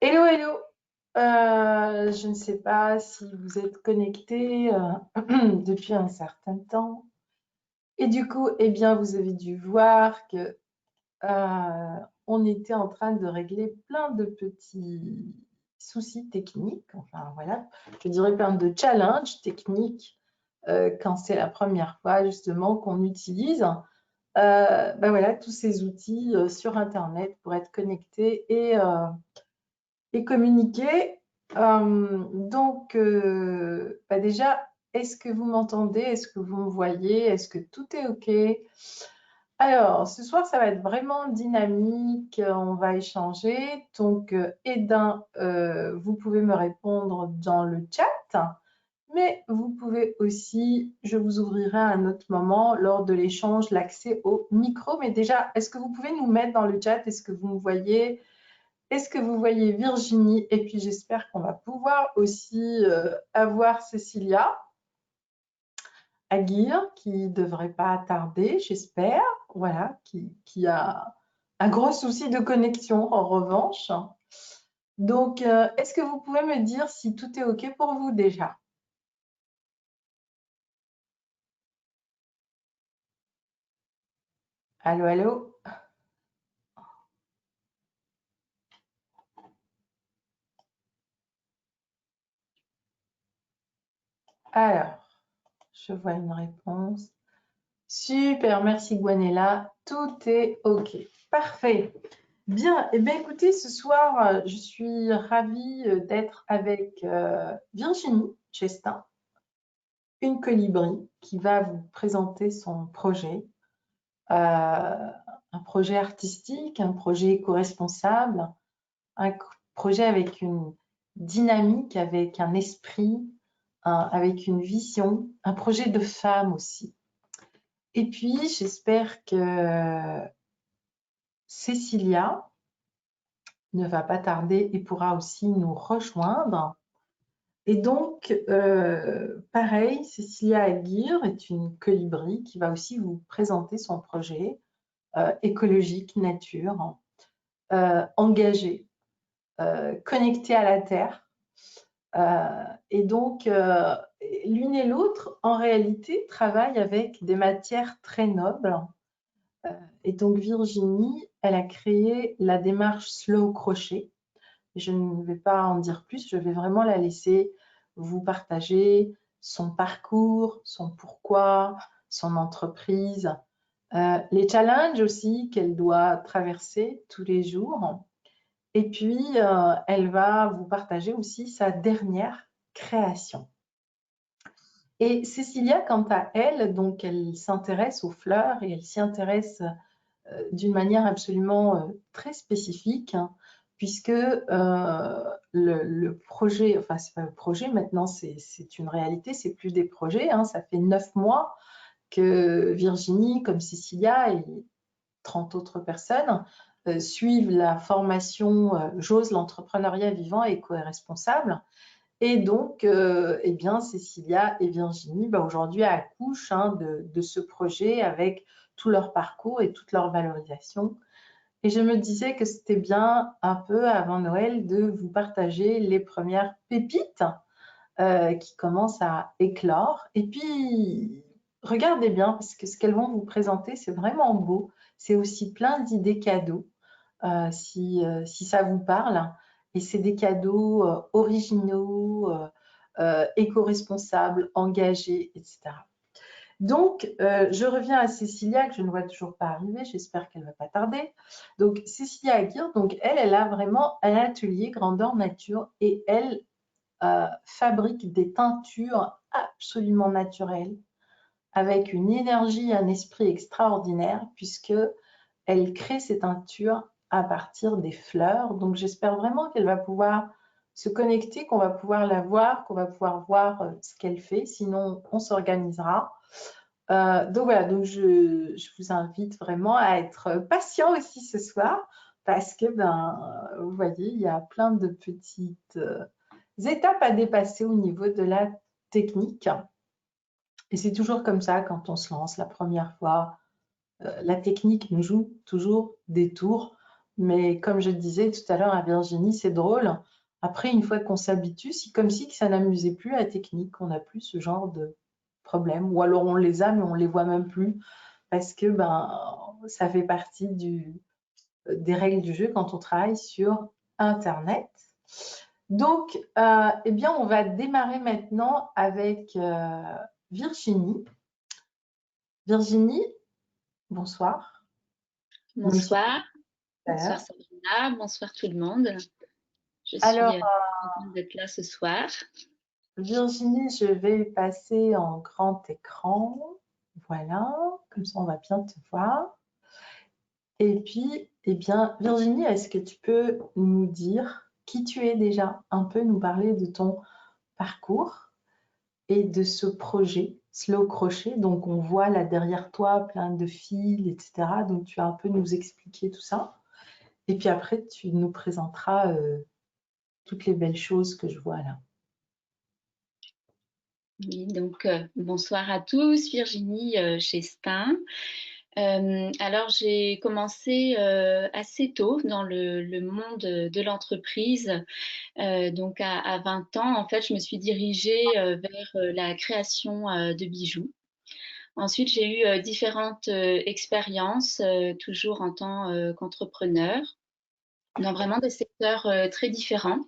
Hello, hello. Je ne sais pas si vous êtes connectés depuis un certain temps. Et du coup, eh bien, vous avez dû voir que on était en train de régler plein de petits soucis techniques. Enfin, voilà, je dirais plein de challenges techniques quand c'est la première fois justement qu'on utilise ben voilà, tous ces outils sur Internet pour être connecté et communiquer. Bah déjà, est-ce que vous m'entendez? Est-ce que vous me voyez? Est-ce que tout est OK? Alors, ce soir, ça va être vraiment dynamique. On va échanger. Donc, Edin, vous pouvez me répondre dans le chat, mais vous pouvez aussi, je vous ouvrirai à un autre moment lors de l'échange l'accès au micro. Mais déjà, est-ce que vous pouvez nous mettre dans le chat? Est-ce que vous me voyez? Est-ce que vous voyez Virginie? Et puis j'espère qu'on va pouvoir aussi avoir Cécilia Aguirre qui ne devrait pas tarder, j'espère. Voilà, qui a un gros souci de connexion en revanche. Donc, est-ce que vous pouvez me dire si tout est OK pour vous déjà? Allô, allô? Alors, je vois une réponse. Super, merci Gwenella. Tout est OK. Parfait. Bien, eh bien écoutez, ce soir, je suis ravie d'être avec Virginie Chestin, une colibri qui va vous présenter son projet, un projet artistique, un projet éco-responsable, un projet avec une dynamique, avec un esprit, avec une vision, un projet de femme aussi. Et puis, j'espère que Cécilia ne va pas tarder et pourra aussi nous rejoindre. Et donc, pareil, Cécilia Aguirre est une colibri qui va aussi vous présenter son projet écologique, nature, engagé, connecté à la Terre. Et donc, l'une et l'autre, en réalité, travaillent avec des matières très nobles. Et donc, Virginie, elle a créé la démarche Slow Crochet. Je ne vais pas en dire plus, je vais vraiment la laisser vous partager son parcours, son pourquoi, son entreprise, les challenges aussi qu'elle doit traverser tous les jours. Et puis, elle va vous partager aussi sa dernière création. Et Cécilia, quant à elle, donc elle s'intéresse aux fleurs et elle s'y intéresse d'une manière absolument très spécifique, hein, puisque le projet, enfin c'est pas le projet maintenant, c'est une réalité, c'est plus des projets, hein, ça fait 9 mois que Virginie, comme Cécilia et 30 autres personnes suivent la formation J'ose l'entrepreneuriat vivant et éco-responsable. Et donc, eh bien, Cécilia et Virginie, bah, aujourd'hui, accouchent de ce projet avec tout leur parcours et toute leur valorisation. Et je me disais que c'était bien un peu avant Noël de vous partager les premières pépites qui commencent à éclore. Et puis, regardez bien, parce que ce qu'elles vont vous présenter, c'est vraiment beau. C'est aussi plein d'idées cadeaux, si ça vous parle. Et c'est des cadeaux originaux, éco-responsables, engagés, etc. Donc, je reviens à Cécilia, que je ne vois toujours pas arriver, j'espère qu'elle ne va pas tarder. Donc, Cécilia Aguirre, donc elle a vraiment un atelier grandeur nature et elle fabrique des teintures absolument naturelles avec une énergie, un esprit extraordinaire puisque elle crée ces teintures à partir des fleurs. Donc, j'espère vraiment qu'elle va pouvoir se connecter, qu'on va pouvoir la voir, qu'on va pouvoir voir ce qu'elle fait. Sinon, on s'organisera. Donc voilà, donc je vous invite vraiment à être patient aussi ce soir parce que, vous voyez, il y a plein de petites étapes à dépasser au niveau de la technique. Et c'est toujours comme ça quand on se lance la première fois. La technique nous joue toujours des tours, Mais comme je disais tout à l'heure à Virginie, c'est drôle. Après, une fois qu'on s'habitue, c'est comme si que ça n'amusait plus la technique. On n'a plus ce genre de problème. Ou alors on les a, mais on les voit même plus parce que ça fait partie des règles du jeu quand on travaille sur Internet. Donc, eh bien, on va démarrer maintenant avec Virginie. Virginie, bonsoir. Même si Bonsoir, c'est bonsoir tard. Sabrina, bonsoir tout le monde. Je Alors, suis contente d'être là ce soir. Virginie, je vais passer en grand écran. Voilà, comme ça on va bien te voir. Et puis, eh bien, Virginie, est-ce que tu peux nous dire qui tu es déjà, un peu nous parler de ton parcours et de ce projet Slow Crochet. Donc, on voit là derrière toi plein de fils, etc. Donc, tu vas un peu nous expliquer tout ça. Et puis après, tu nous présenteras toutes les belles choses que je vois là. Oui, donc bonsoir à tous, Virginie chez Stein. Alors j'ai commencé assez tôt dans le monde de l'entreprise. Donc à 20 ans, en fait, je me suis dirigée vers la création de bijoux. Ensuite, j'ai eu différentes expériences, toujours en tant qu'entrepreneur, dans vraiment des secteurs très différents.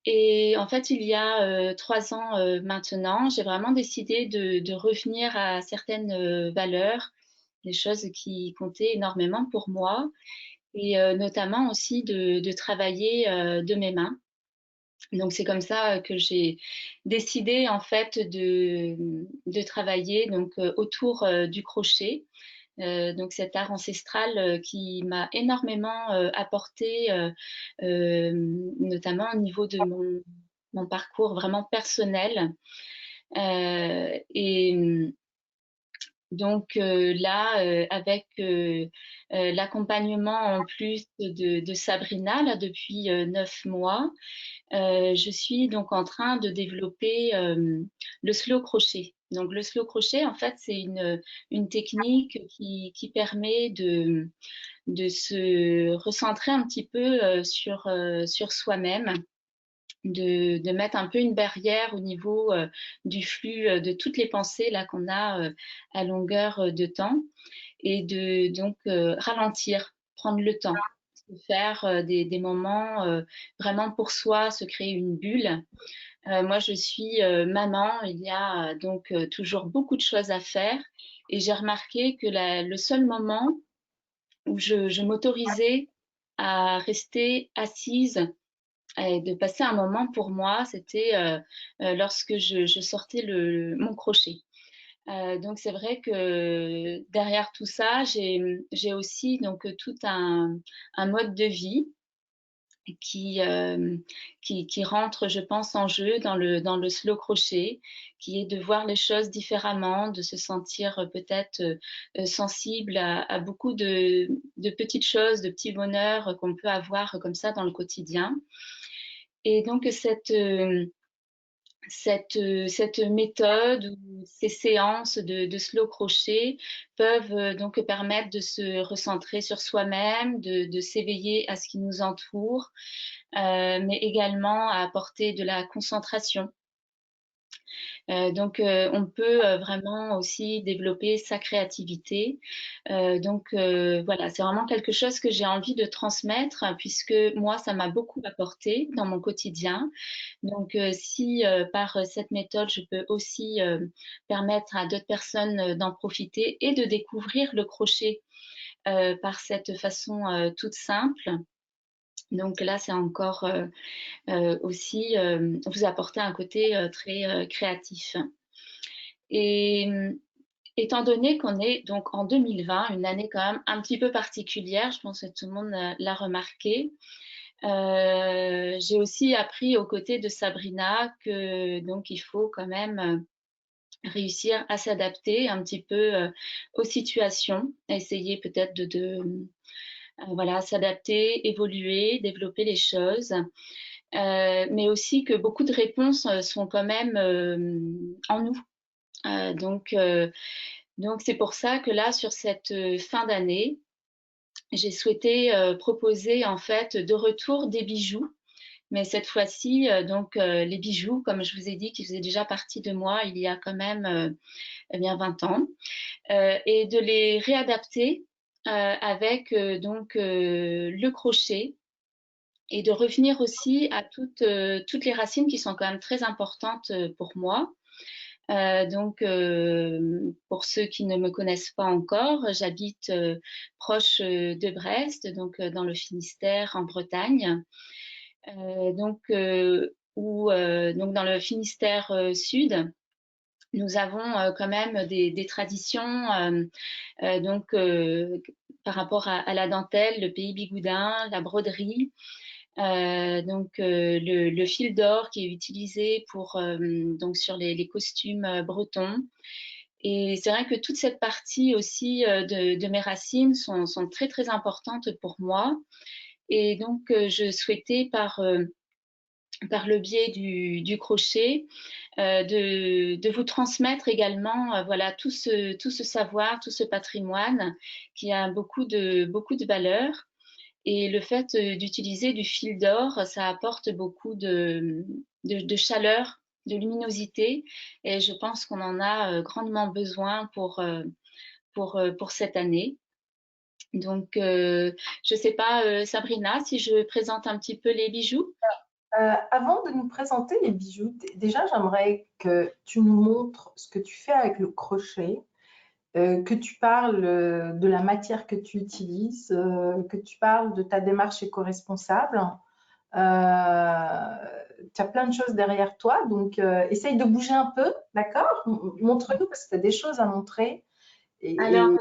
Et en fait, il y a 3 ans maintenant, j'ai vraiment décidé de revenir à certaines valeurs, des choses qui comptaient énormément pour moi, et notamment aussi de travailler de mes mains. Donc c'est comme ça que j'ai décidé en fait de travailler donc autour du crochet. Donc cet art ancestral qui m'a énormément apporté, notamment au niveau de mon parcours vraiment personnel. Et donc là, avec l'accompagnement en plus de Sabrina, là, depuis 9 mois, je suis donc en train de développer le slow crochet. Donc le slow crochet, en fait, c'est une technique qui permet de se recentrer un petit peu sur soi-même, de mettre un peu une barrière au niveau du flux de toutes les pensées là qu'on a à longueur de temps, et de donc ralentir, prendre le temps, se faire des moments vraiment pour soi, se créer une bulle. Moi, je suis maman, il y a donc toujours beaucoup de choses à faire, et j'ai remarqué que le seul moment où je m'autorisais à rester assise et de passer un moment pour moi, c'était lorsque je sortais mon crochet. Donc c'est vrai que derrière tout ça, j'ai aussi donc tout un mode de vie qui, euh, qui rentre, je pense, en jeu dans le slow crochet, qui est de voir les choses différemment, de se sentir peut-être sensible à beaucoup de petites choses, de petits bonheurs qu'on peut avoir comme ça dans le quotidien. Et donc cette méthode ou ces séances de slow crochet peuvent donc permettre de se recentrer sur soi-même, de s'éveiller à ce qui nous entoure, mais également à apporter de la concentration. Donc, on peut vraiment aussi développer sa créativité. Donc, voilà, c'est vraiment quelque chose que j'ai envie de transmettre, puisque moi, ça m'a beaucoup apporté dans mon quotidien. Donc, si par cette méthode, je peux aussi permettre à d'autres personnes d'en profiter et de découvrir le crochet par cette façon toute simple. Donc là, c'est encore aussi vous apporter un côté très créatif. Et étant donné qu'on est donc en 2020, une année quand même un petit peu particulière, je pense que tout le monde l'a remarqué, j'ai aussi appris aux côtés de Sabrina que donc il faut quand même réussir à s'adapter un petit peu aux situations, essayer peut-être voilà, s'adapter, évoluer, développer les choses, mais aussi que beaucoup de réponses sont quand même en nous. Donc c'est pour ça que là, sur cette fin d'année, j'ai souhaité proposer en fait de retour des bijoux, mais cette fois-ci, donc les bijoux, comme je vous ai dit, qui faisaient déjà partie de moi il y a quand même eh bien 20 ans, et de les réadapter avec donc le crochet et de revenir aussi à toutes les racines qui sont quand même très importantes pour moi. Donc, pour ceux qui ne me connaissent pas encore, j'habite proche de Brest, donc dans le Finistère, en Bretagne. Donc dans le Finistère sud, nous avons quand même des traditions donc par rapport à la dentelle, le pays bigoudin, la broderie, le fil d'or qui est utilisé pour donc sur les costumes bretons. Et c'est vrai que toute cette partie aussi de mes racines sont très très importantes pour moi. Et donc je souhaitais par le biais du crochet de vous transmettre également voilà tout ce savoir, tout ce patrimoine qui a beaucoup de valeur. Et le fait d'utiliser du fil d'or, ça apporte beaucoup de chaleur, de luminosité, et je pense qu'on en a grandement besoin pour cette année. Donc, je ne sais pas, Sabrina, si je présente un petit peu les bijoux. Avant de nous présenter les bijoux, déjà j'aimerais que tu nous montres ce que tu fais avec le crochet, que tu parles de la matière que tu utilises, que tu parles de ta démarche éco-responsable. Tu as plein de choses derrière toi, donc essaye de bouger un peu, d'accord? Montre-nous parce que tu as des choses à montrer. Alors,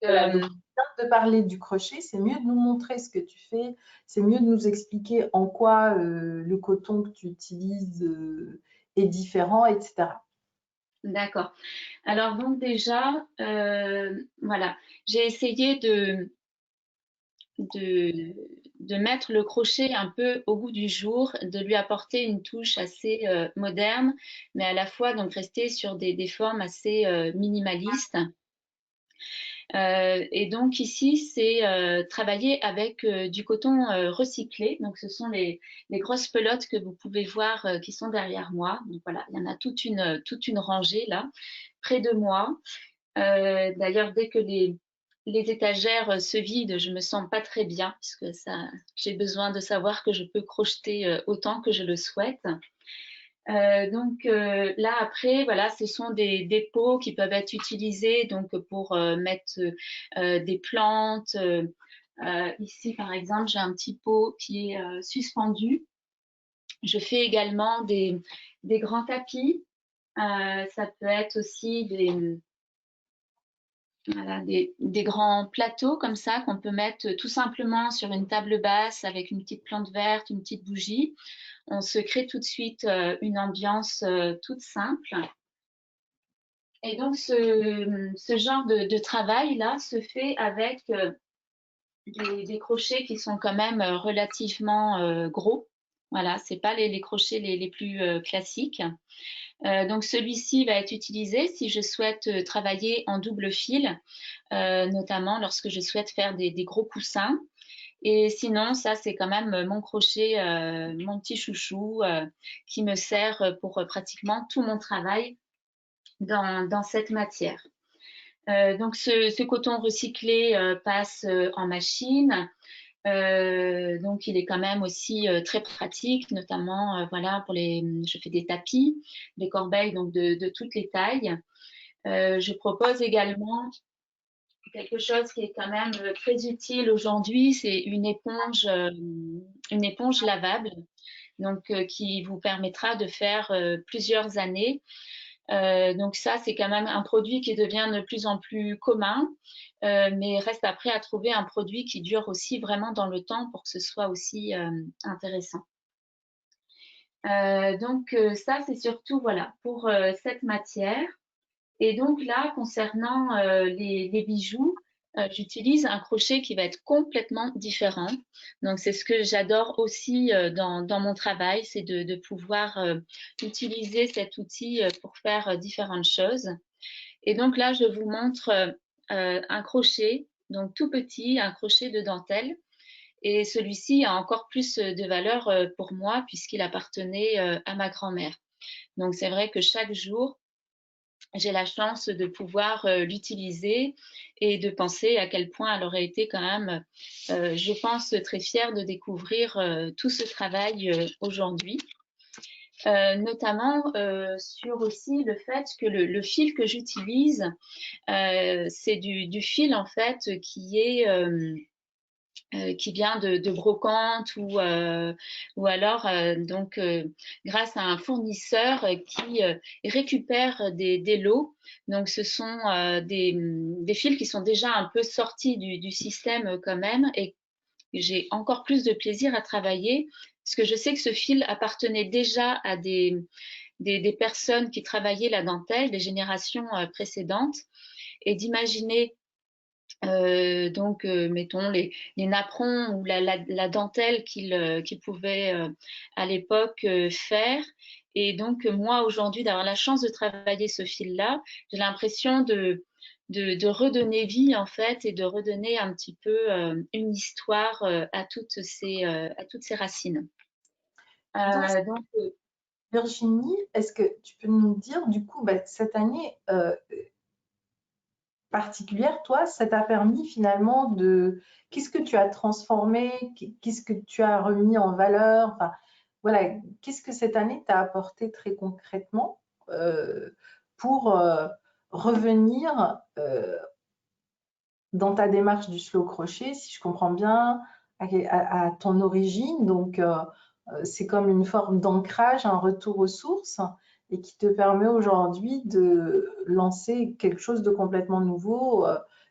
Et voilà, donc de parler du crochet, c'est mieux de nous montrer ce que tu fais, c'est mieux de nous expliquer en quoi le coton que tu utilises est différent, etc. d'accord. Alors donc déjà, voilà, j'ai essayé de, de mettre le crochet un peu au goût du jour, de lui apporter une touche assez moderne, mais à la fois donc rester sur des formes assez minimalistes. Et donc ici, c'est travailler avec du coton recyclé. Donc ce sont les grosses pelotes que vous pouvez voir qui sont derrière moi. Donc voilà, il y en a toute une rangée là, près de moi. D'ailleurs, dès que les étagères se vident, je me sens pas très bien, puisque ça, j'ai besoin de savoir que je peux crocheter autant que je le souhaite. Là après, voilà, ce sont des pots qui peuvent être utilisés donc pour mettre des plantes. Ici, par exemple, j'ai un petit pot qui est suspendu. Je fais également des grands tapis. Ça peut être aussi voilà, des grands plateaux comme ça qu'on peut mettre tout simplement sur une table basse avec une petite plante verte, une petite bougie. On se crée tout de suite une ambiance toute simple. Et donc, ce genre de travail-là se fait avec des crochets qui sont quand même relativement gros. Voilà, c'est pas les crochets les plus classiques. Donc, celui-ci va être utilisé si je souhaite travailler en double fil, notamment lorsque je souhaite faire des gros coussins. Et sinon, ça, c'est quand même mon crochet, mon petit chouchou, qui me sert pour pratiquement tout mon travail dans cette matière. Donc ce coton recyclé passe en machine. Donc il est quand même aussi très pratique, notamment voilà je fais des tapis, des corbeilles donc de toutes les tailles. Je propose également quelque chose qui est quand même très utile aujourd'hui, c'est une éponge lavable, donc qui vous permettra de faire plusieurs années. Donc ça, c'est quand même un produit qui devient de plus en plus commun, mais reste après à trouver un produit qui dure aussi vraiment dans le temps pour que ce soit aussi intéressant. Ça, c'est surtout voilà pour cette matière. Et donc là, concernant les bijoux, j'utilise un crochet qui va être complètement différent. Donc c'est ce que j'adore aussi dans mon travail, c'est de pouvoir utiliser cet outil pour faire différentes choses. Et donc là, je vous montre un crochet donc tout petit, un crochet de dentelle. Et celui-ci a encore plus de valeur pour moi puisqu'il appartenait à ma grand-mère. Donc c'est vrai que chaque jour, j'ai la chance de pouvoir l'utiliser et de penser à quel point elle aurait été quand même, je pense, très fière de découvrir tout ce travail aujourd'hui. Notamment sur aussi le fait que le fil que j'utilise, c'est du fil en fait qui vient de brocante ou alors donc grâce à un fournisseur qui récupère des lots. Donc ce sont des fils qui sont déjà un peu sortis du système quand même et j'ai encore plus de plaisir à travailler parce que je sais que ce fil appartenait déjà à des personnes qui travaillaient la dentelle des générations précédentes et d'imaginer donc, mettons les napperons ou la dentelle qu'ils pouvaient à l'époque faire. Et donc, moi, aujourd'hui, d'avoir la chance de travailler ce fil-là, j'ai l'impression de redonner vie, en fait, et de redonner un petit peu une histoire à toutes ces racines. Donc, Donc, Virginie, est-ce que tu peux nous dire, du coup, bah, cette année particulière, toi, ça t'a permis finalement de... Qu'est-ce que tu as transformé? Qu'est-ce que tu as remis en valeur? Enfin, voilà, qu'est-ce que cette année t'a apporté très concrètement pour revenir dans ta démarche du slow crochet, si je comprends bien, à ton origine. Donc, c'est comme une forme d'ancrage, un retour aux sources et qui te permet aujourd'hui de lancer quelque chose de complètement nouveau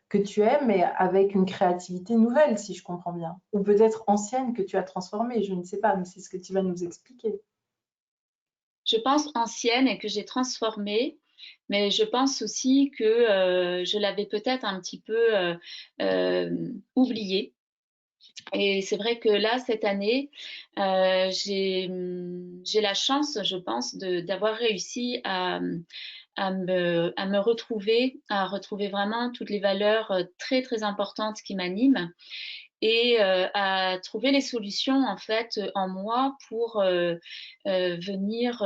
que tu aimes, mais avec une créativité nouvelle, si je comprends bien. Ou peut-être ancienne que tu as transformée, je ne sais pas, mais c'est ce que tu vas nous expliquer. je pense ancienne et que j'ai transformée, mais je pense aussi que je l'avais peut-être un petit peu oubliée. Et c'est vrai que là, cette année, j'ai la chance, je pense, d'avoir réussi à retrouver vraiment toutes les valeurs très, très importantes qui m'animent et à trouver les solutions en fait en moi pour venir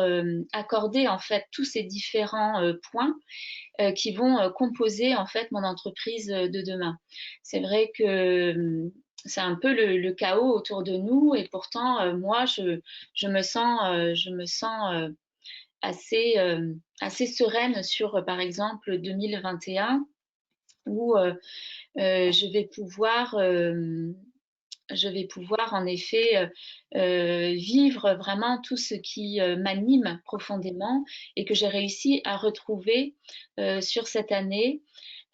accorder en fait tous ces différents points qui vont composer en fait mon entreprise de demain. C'est vrai que c'est un peu le chaos autour de nous et pourtant moi je me sens assez sereine sur par exemple 2021 où je vais pouvoir en effet vivre vraiment tout ce qui m'anime profondément et que j'ai réussi à retrouver sur cette année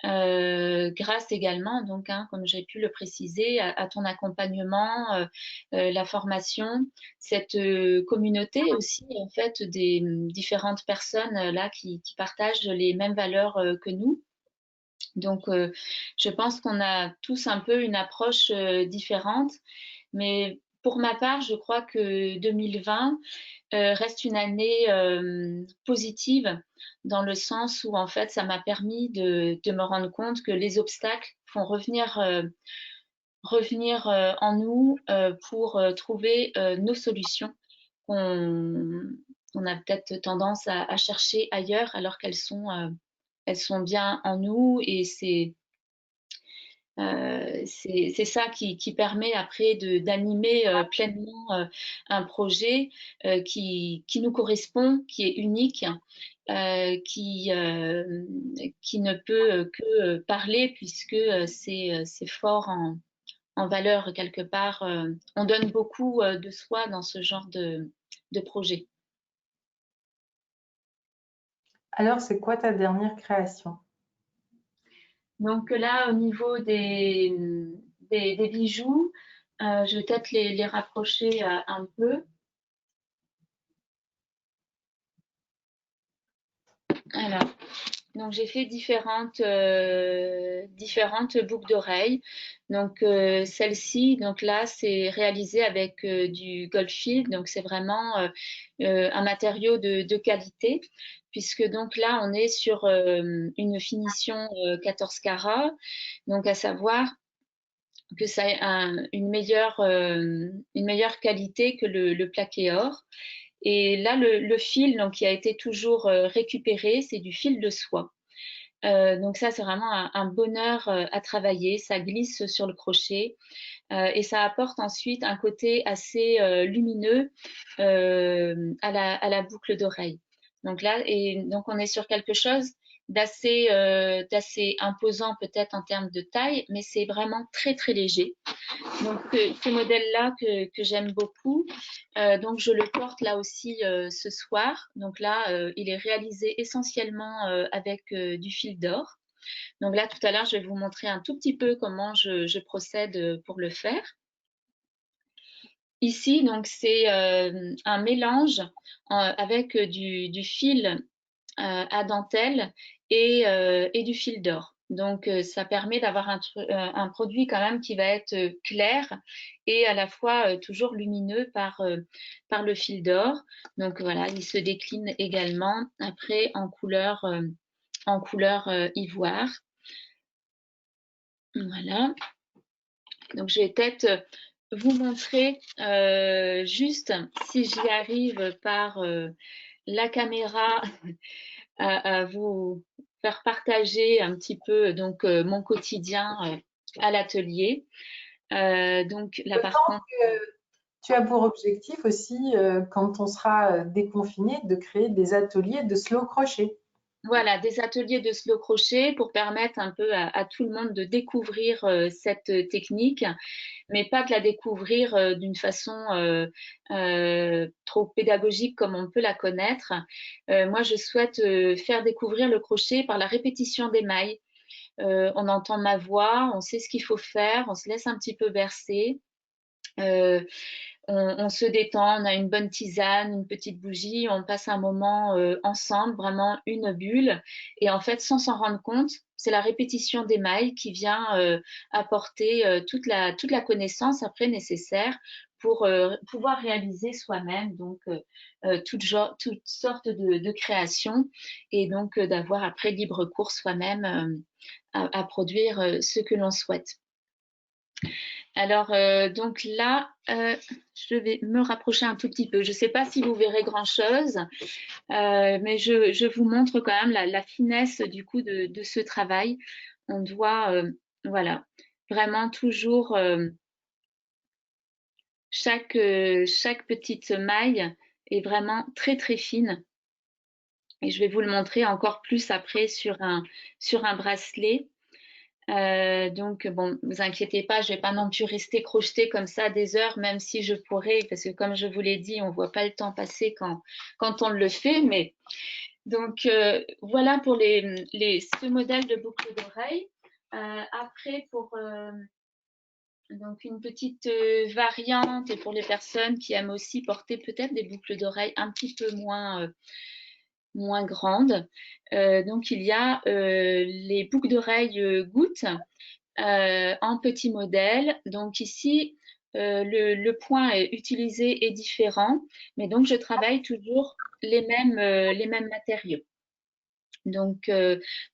grâce également, donc, hein, comme j'ai pu le préciser, à ton accompagnement, la formation, cette communauté aussi, en fait, des différentes personnes là qui partagent les mêmes valeurs que nous. Donc, je pense qu'on a tous un peu une approche différente, mais pour ma part, je crois que 2020 reste une année positive dans le sens où en fait, ça m'a permis de me rendre compte que les obstacles font revenir en nous pour trouver nos solutions qu'on on a peut-être tendance à chercher ailleurs alors elles sont bien en nous et c'est ça qui permet après d'animer pleinement un projet qui nous correspond, qui est unique, qui ne peut que parler puisque c'est fort en valeur quelque part. On donne beaucoup de soi dans ce genre de projet. Alors, c'est quoi ta dernière création? Donc là, au niveau des bijoux, je vais peut-être les rapprocher un peu. Alors, Donc j'ai fait différentes boucles d'oreilles. Donc celle-ci, donc là, c'est réalisé avec du Goldfield. Donc c'est vraiment un matériau de qualité, puisque donc là, on est sur une finition 14 carats. Donc à savoir que ça a une meilleure qualité que le plaqué or. Et là, le fil donc, qui a été toujours récupéré, c'est du fil de soie. Donc ça, c'est vraiment un bonheur à travailler. Ça glisse sur le crochet et ça apporte ensuite un côté assez lumineux à la boucle d'oreille. Donc là, et donc on est sur quelque chose d'assez imposant peut-être en termes de taille, mais c'est vraiment très très léger. Donc ce modèle-là que j'aime beaucoup, donc je le porte là aussi ce soir. Donc là, il est réalisé essentiellement avec du fil d'or. Donc là, tout à l'heure, je vais vous montrer un tout petit peu comment je procède pour le faire. Ici, donc c'est un mélange avec du fil à dentelle et du fil d'or. Donc, ça permet d'avoir un produit quand même qui va être clair et à la fois toujours lumineux par le fil d'or. Donc voilà, il se décline également après en couleur ivoire. Voilà. Donc, je vais peut-être vous montrer juste si j'y arrive par la caméra à vous faire partager un petit peu donc mon quotidien à l'atelier. Donc là par D'autant contre, que tu as pour objectif aussi, quand on sera déconfiné, de créer des ateliers de slow crochet. voilà, des ateliers de slow crochet pour permettre un peu à tout le monde de découvrir cette technique, mais pas de la découvrir d'une façon trop pédagogique comme on peut la connaître. Moi, je souhaite faire découvrir le crochet par la répétition des mailles. On entend ma voix, on sait ce qu'il faut faire, on se laisse un petit peu bercer. Euh, on se détend, on a une bonne tisane, une petite bougie, on passe un moment ensemble, vraiment une bulle. Et en fait, sans s'en rendre compte, c'est la répétition des mailles qui vient apporter toute la connaissance après nécessaire pour pouvoir réaliser soi-même donc toutes sortes de créations et donc d'avoir après libre cours soi-même à produire ce que l'on souhaite. Alors, donc là, je vais me rapprocher un tout petit peu. Je ne sais pas si vous verrez grand-chose, mais je vous montre quand même la finesse du coup de ce travail. On doit, voilà, vraiment toujours chaque petite maille est vraiment très très fine. Et je vais vous le montrer encore plus après sur un bracelet. Donc, bon, vous inquiétez pas, je vais pas non plus rester crochetée comme ça des heures, même si je pourrais, parce que comme je vous l'ai dit, on voit pas le temps passer quand on le fait. Mais donc, voilà pour ce modèle de boucle d'oreille. Après, pour donc une petite variante et pour les personnes qui aiment aussi porter peut-être des boucles d'oreilles un petit peu moins grandes. Donc, il y a les boucles d'oreilles gouttes en petit modèle. Donc ici, le point utilisé est différent, mais donc je travaille toujours les mêmes matériaux. Donc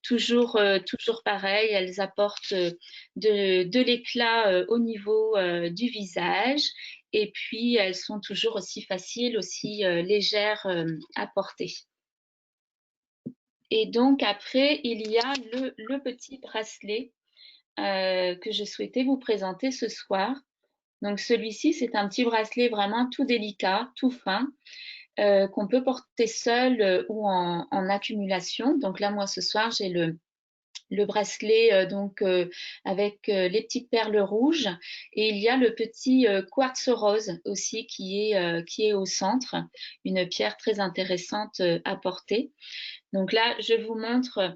toujours pareil, elles apportent de l'éclat au niveau du visage et puis elles sont toujours aussi faciles, aussi légères à porter. Et donc après, il y a le petit bracelet que je souhaitais vous présenter ce soir. Donc celui-ci, c'est un petit bracelet vraiment tout délicat, tout fin, qu'on peut porter seul ou en accumulation. Donc là, moi, ce soir, j'ai le bracelet donc avec les petites perles rouges et il y a le petit quartz rose aussi qui est au centre, une pierre très intéressante à porter. Donc là, je vous montre,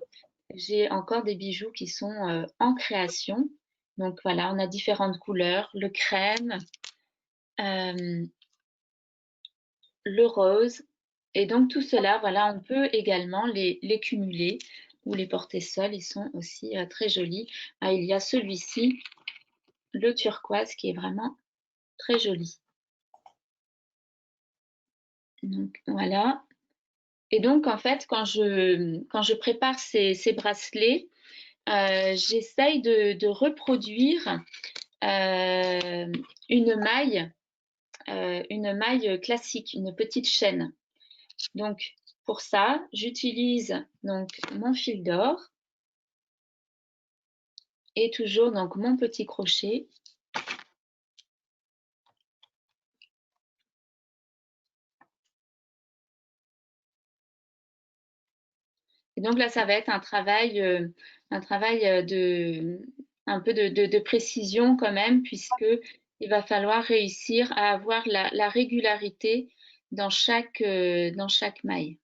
j'ai encore des bijoux qui sont en création. Donc voilà, on a différentes couleurs, le crème, euh, le rose. Et donc tout cela, voilà, on peut également les cumuler ou les porter-seuls, ils sont aussi très jolis. Ah, il y a celui-ci, le turquoise, qui est vraiment très joli. Donc voilà. Et donc en fait, quand je prépare ces bracelets, j'essaye de reproduire une maille classique, une petite chaîne. Donc pour ça, j'utilise donc mon fil d'or et toujours donc mon petit crochet. Et donc là, ça va être un travail de un peu de précision quand même, puisque il va falloir réussir à avoir la régularité dans chaque maille.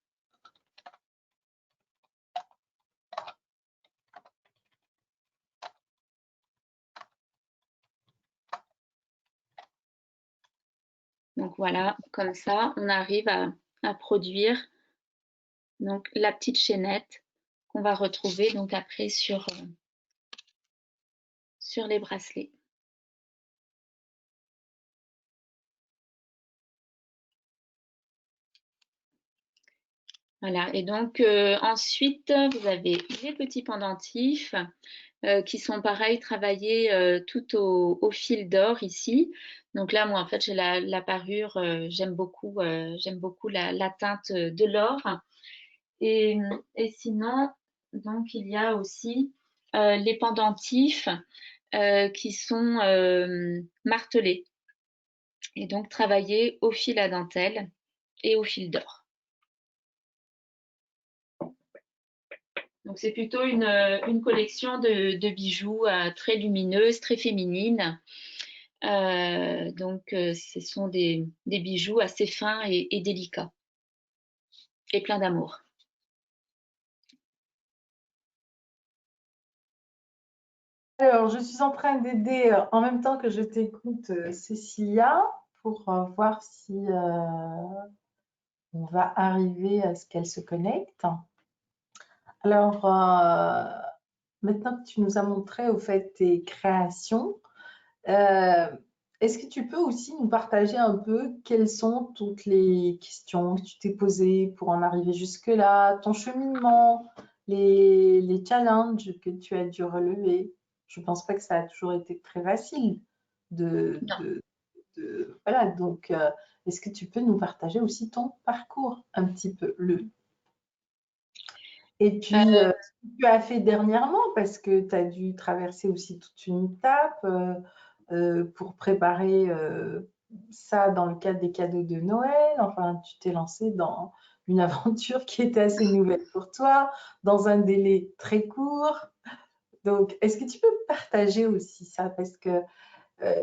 Donc voilà, comme ça, on arrive à produire donc la petite chaînette qu'on va retrouver donc après sur les bracelets. Voilà, et donc ensuite, vous avez les petits pendentifs qui sont pareils, travaillés tout au fil d'or ici. Donc là, moi, en fait, j'ai la parure, j'aime beaucoup la teinte de l'or. Et, et sinon, donc, il y a aussi les pendentifs qui sont martelés et donc travaillés au fil à dentelle et au fil d'or. Donc c'est plutôt une collection de bijoux très lumineuses, très féminines. Donc ce sont des bijoux assez fins et délicats et pleins d'amour. Alors, je suis en train d'aider en même temps que je t'écoute, Cécilia, pour voir si on va arriver à ce qu'elle se connecte. Alors, maintenant que tu nous as montré au fait tes créations, euh, est-ce que tu peux aussi nous partager un peu quelles sont toutes les questions que tu t'es posées pour en arriver jusque-là, ton cheminement, les challenges que tu as dû relever? Je ne pense pas que ça a toujours été très facile de, Non. de, voilà, donc est-ce que tu peux nous partager aussi ton parcours un petit peu, et puis, Euh, ce que tu as fait dernièrement, parce que tu as dû traverser aussi toute une étape pour préparer ça dans le cadre des cadeaux de Noël. Enfin, tu t'es lancé dans une aventure qui était assez nouvelle pour toi, dans un délai très court. Donc, est-ce que tu peux partager aussi ça? Parce que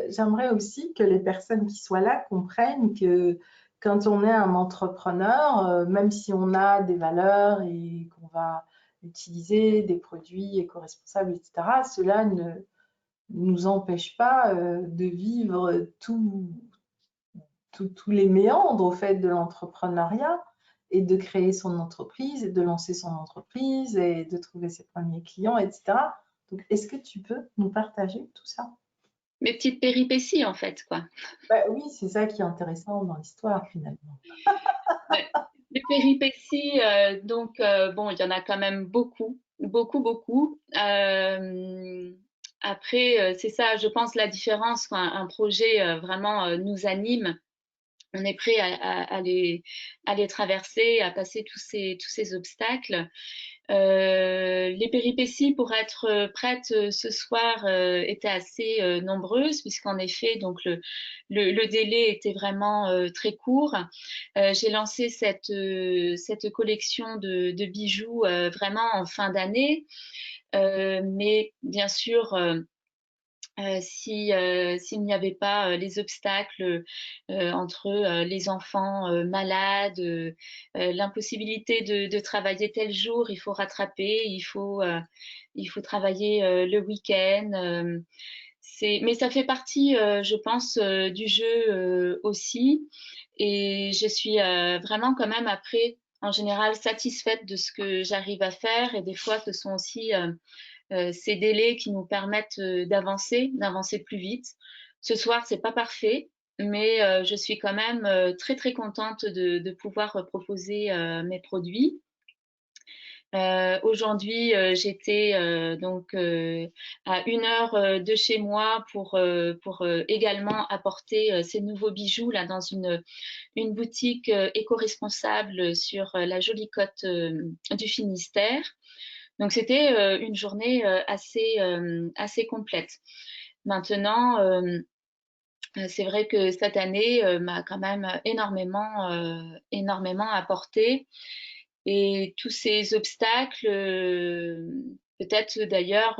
j'aimerais aussi que les personnes qui soient là comprennent que quand on est un entrepreneur, même si on a des valeurs et qu'on va utiliser des produits éco-responsables, etc., cela ne nous empêche pas de vivre tous les méandres au fait de l'entrepreneuriat et de créer son entreprise, et de lancer son entreprise et de trouver ses premiers clients, etc. Donc, est-ce que tu peux nous partager tout ça? Mes petites péripéties en fait, quoi. Bah oui, c'est ça qui est intéressant dans l'histoire finalement. Ouais. Les péripéties, donc bon, il y en a quand même beaucoup, beaucoup, beaucoup. Après, c'est ça, je pense, la différence quand un projet vraiment nous anime, on est prêt à les traverser, à passer tous ces obstacles. Les péripéties pour être prête ce soir étaient assez nombreuses, puisqu'en effet, donc le délai était vraiment très court. J'ai lancé cette collection de bijoux vraiment en fin d'année, mais bien sûr, s'il n'y avait pas les obstacles entre les enfants malades, l'impossibilité de travailler tel jour, il faut rattraper, il faut travailler le week-end. Mais ça fait partie, je pense, du jeu aussi. Et je suis vraiment quand même après en général satisfaite de ce que j'arrive à faire et des fois ce sont aussi ces délais qui nous permettent d'avancer plus vite. Ce soir, c'est pas parfait, mais je suis quand même très très contente de pouvoir proposer mes produits. Aujourd'hui, j'étais donc à 1 heure de chez moi pour également apporter ces nouveaux bijoux là dans une boutique éco-responsable sur la jolie côte du Finistère. Donc c'était une journée assez complète. Maintenant, c'est vrai que cette année m'a quand même énormément apporté. Et tous ces obstacles, peut-être d'ailleurs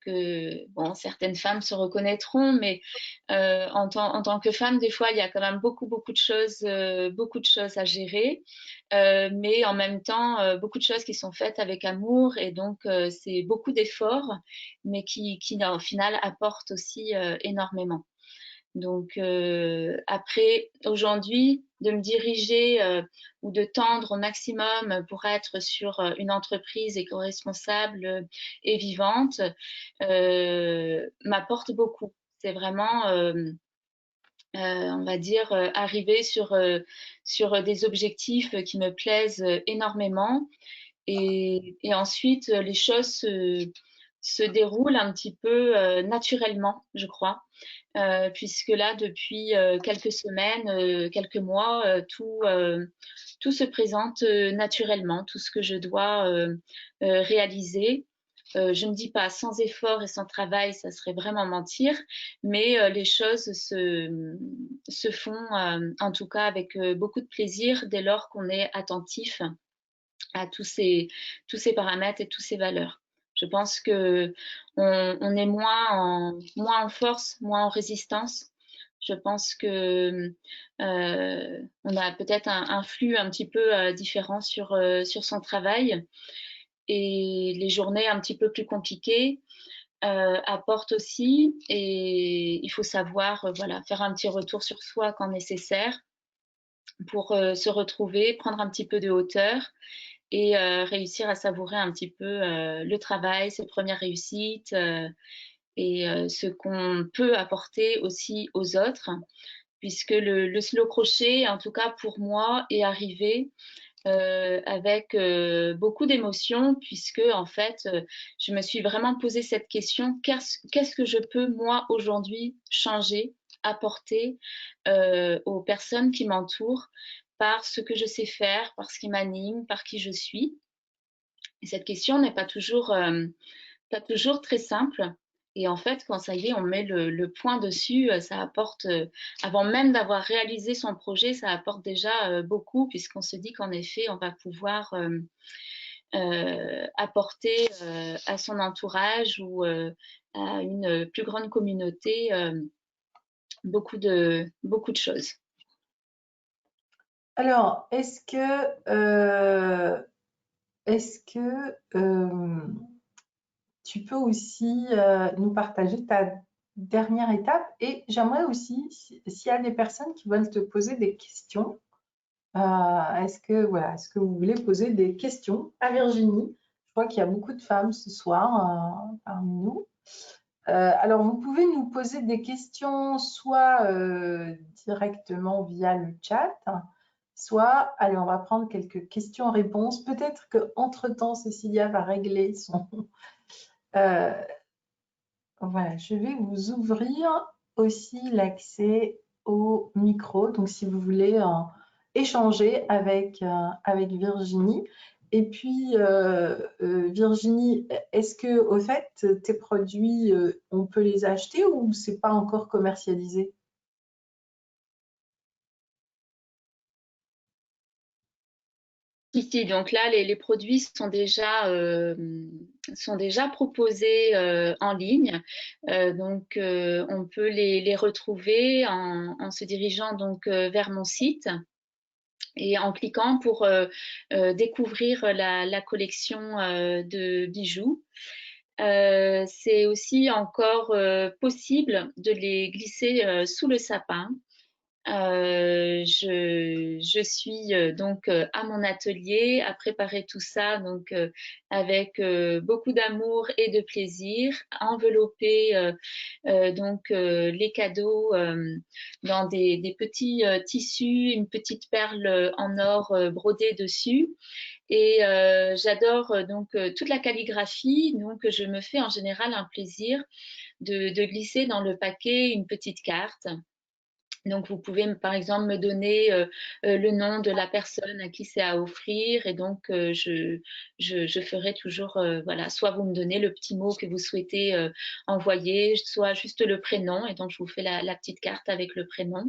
que bon, certaines femmes se reconnaîtront, mais en tant que femme, des fois, il y a quand même beaucoup de choses à gérer, mais en même temps, beaucoup de choses qui sont faites avec amour, et donc c'est beaucoup d'efforts, mais qui au final apportent aussi énormément. Donc après, aujourd'hui, de me diriger ou de tendre au maximum pour être sur une entreprise éco-responsable et vivante m'apporte beaucoup. C'est vraiment, on va dire, arriver sur des objectifs qui me plaisent énormément. Et ensuite, les choses se déroulent un petit peu naturellement, je crois. Puisque là, depuis quelques semaines, quelques mois, tout se présente naturellement, tout ce que je dois réaliser. Je ne dis pas sans effort et sans travail, ça serait vraiment mentir, mais les choses se font en tout cas avec beaucoup de plaisir dès lors qu'on est attentif à tous ces paramètres et toutes ces valeurs. Je pense que on est moins en force, moins en résistance. Je pense que on a peut-être un flux un petit peu différent sur son travail, et les journées un petit peu plus compliquées apportent aussi, et il faut savoir voilà, faire un petit retour sur soi quand nécessaire pour se retrouver, prendre un petit peu de hauteur et réussir à savourer un petit peu le travail, ses premières réussites et ce qu'on peut apporter aussi aux autres, puisque le slow crochet, en tout cas pour moi, est arrivé avec beaucoup d'émotions, puisque en fait, je me suis vraiment posé cette question, qu'est-ce que je peux moi aujourd'hui changer, apporter aux personnes qui m'entourent par ce que je sais faire, par ce qui m'anime, par qui je suis. Et cette question n'est pas toujours très simple. Et en fait, quand ça y est, on met le point dessus, ça apporte, avant même d'avoir réalisé son projet, ça apporte déjà beaucoup, puisqu'on se dit qu'en effet, on va pouvoir apporter à son entourage ou à une plus grande communauté beaucoup de choses. Alors, est-ce que tu peux aussi nous partager ta dernière étape? Et j'aimerais aussi, s'il y a des personnes qui veulent te poser des questions, est-ce que vous voulez poser des questions à Virginie? Je crois qu'il y a beaucoup de femmes ce soir parmi nous. Alors, vous pouvez nous poser des questions soit directement via le chat, soit, allez, on va prendre quelques questions-réponses. Peut-être qu'entre-temps, Cécilia va régler son... Euh, voilà, je vais vous ouvrir aussi l'accès au micro. Donc, si vous voulez échanger avec Virginie. Et puis, Virginie, est-ce que, au fait, tes produits, on peut les acheter ou c'est pas encore commercialisé? Ici, donc là, les produits sont déjà proposés en ligne. Donc, on peut les retrouver en se dirigeant donc vers mon site et en cliquant pour découvrir la collection de bijoux. C'est aussi encore possible de les glisser sous le sapin. Je suis donc à mon atelier à préparer tout ça donc avec beaucoup d'amour et de plaisir, à envelopper donc les cadeaux dans des petits tissus, une petite perle en or brodée dessus. Et j'adore donc toute la calligraphie, donc je me fais en général un plaisir de glisser dans le paquet une petite carte. Donc, vous pouvez, par exemple, me donner le nom de la personne à qui c'est à offrir. Et donc, je ferai toujours, voilà, soit vous me donnez le petit mot que vous souhaitez envoyer, soit juste le prénom. Et donc, je vous fais la petite carte avec le prénom.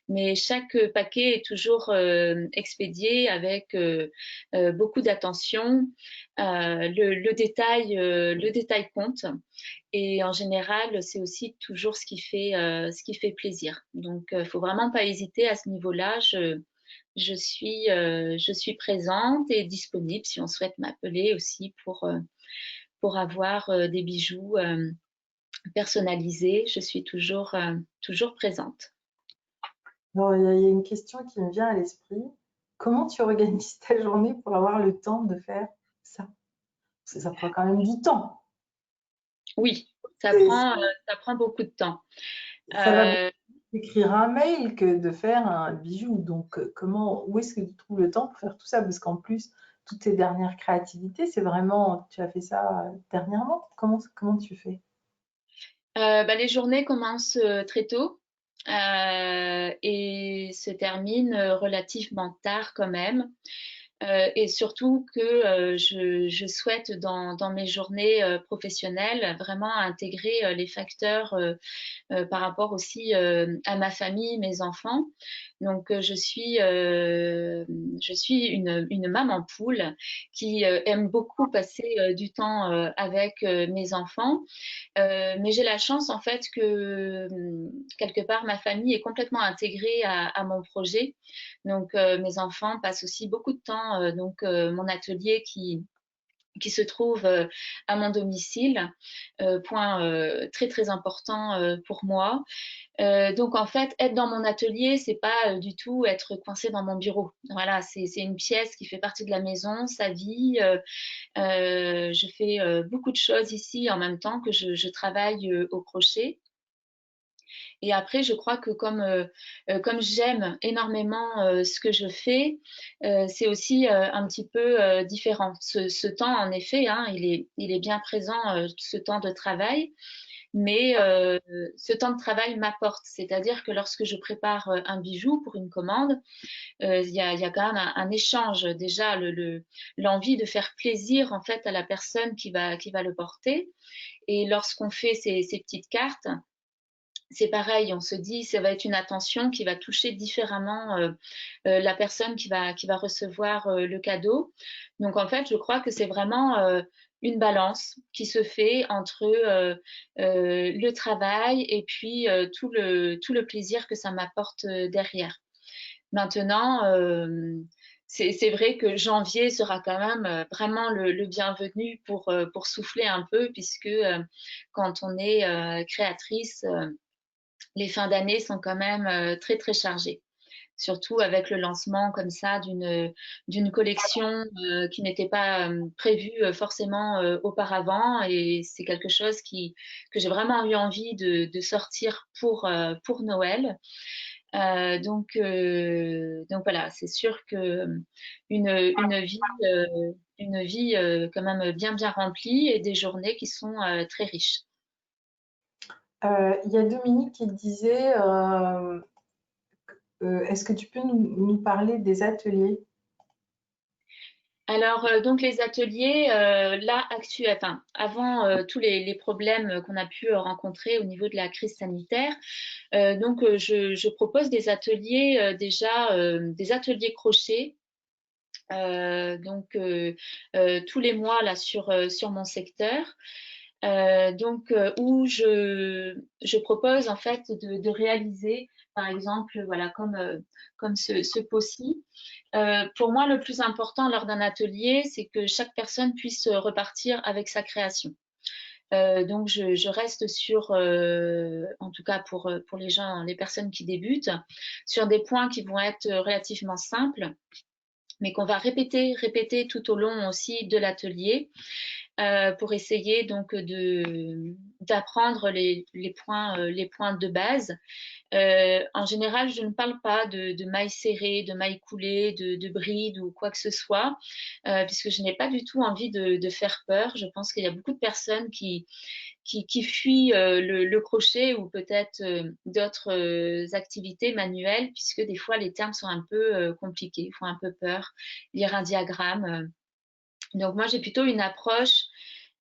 Mais chaque paquet est toujours expédié avec beaucoup d'attention. Le détail compte. Et en général, c'est aussi toujours ce qui fait plaisir. Donc, faut vraiment pas hésiter à ce niveau-là. Je suis présente et disponible si on souhaite m'appeler aussi pour avoir des bijoux personnalisés. Je suis toujours présente. Alors, il y a une question qui me vient à l'esprit. Comment tu organises ta journée pour avoir le temps de faire ça? Parce que ça prend quand même du temps. Oui, C'est- ça prend beaucoup de temps. Ça va beaucoup Euh, écrire un mail que de faire un bijou. Donc, où est-ce que tu trouves le temps pour faire tout ça? Parce qu'en plus, toutes tes dernières créativités, c'est vraiment, tu as fait ça dernièrement. Comment tu fais? les journées commencent très tôt et se terminent relativement tard quand même. Et surtout que je souhaite dans mes journées professionnelles vraiment intégrer les facteurs par rapport aussi à ma famille, mes enfants. Donc je suis une maman poule qui aime beaucoup passer du temps avec mes enfants. Mais j'ai la chance en fait que quelque part ma famille est complètement intégrée à mon projet. Donc mes enfants passent aussi beaucoup de temps donc mon atelier qui se trouve à mon domicile, point très très important pour moi. Donc en fait, être dans mon atelier, c'est pas du tout être coincé dans mon bureau. Voilà, c'est une pièce qui fait partie de la maison, sa vie. Je fais beaucoup de choses ici en même temps que je travaille au crochet. Et après, je crois que comme j'aime énormément ce que je fais, c'est aussi un petit peu différent. Ce temps, en effet, hein, il est bien présent, ce temps de travail, mais ce temps de travail m'apporte. C'est-à-dire que lorsque je prépare un bijou pour une commande, il y a quand même un échange. Déjà, l'envie de faire plaisir en fait à la personne qui va le porter. Et lorsqu'on fait ces petites cartes, c'est pareil, on se dit, ça va être une attention qui va toucher différemment la personne qui va recevoir le cadeau. Donc en fait, je crois que c'est vraiment une balance qui se fait entre le travail et puis tout le plaisir que ça m'apporte derrière. Maintenant, c'est vrai que janvier sera quand même vraiment le bienvenu pour souffler un peu, puisque quand on est créatrice, les fins d'année sont quand même très très chargées, surtout avec le lancement comme ça d'une collection qui n'était pas prévue forcément auparavant, et c'est quelque chose que j'ai vraiment eu envie de sortir pour Noël. Donc voilà, c'est sûr que une vie quand même bien remplie et des journées qui sont très riches. Il y a Dominique qui disait, est-ce que tu peux nous parler des ateliers? Alors, donc les ateliers, là, enfin, avant tous les problèmes qu'on a pu rencontrer au niveau de la crise sanitaire, donc je propose des ateliers déjà, des ateliers crochet, donc tous les mois là sur mon secteur. Donc où je propose en fait de réaliser, par exemple, voilà, comme ce pot-ci. Pour moi, le plus important lors d'un atelier, c'est que chaque personne puisse repartir avec sa création. Donc je reste sur, en tout cas pour les gens, les personnes qui débutent, sur des points qui vont être relativement simples, mais qu'on va répéter tout au long aussi de l'atelier, pour essayer donc d'apprendre les points de base. En général, je ne parle pas de mailles serrées, de mailles coulées, de brides ou quoi que ce soit, puisque je n'ai pas du tout envie de faire peur. Je pense qu'il y a beaucoup de personnes qui fuient le crochet ou peut-être d'autres activités manuelles, puisque des fois les termes sont un peu compliqués, font un peu peur. Lire un diagramme. Donc moi, j'ai plutôt une approche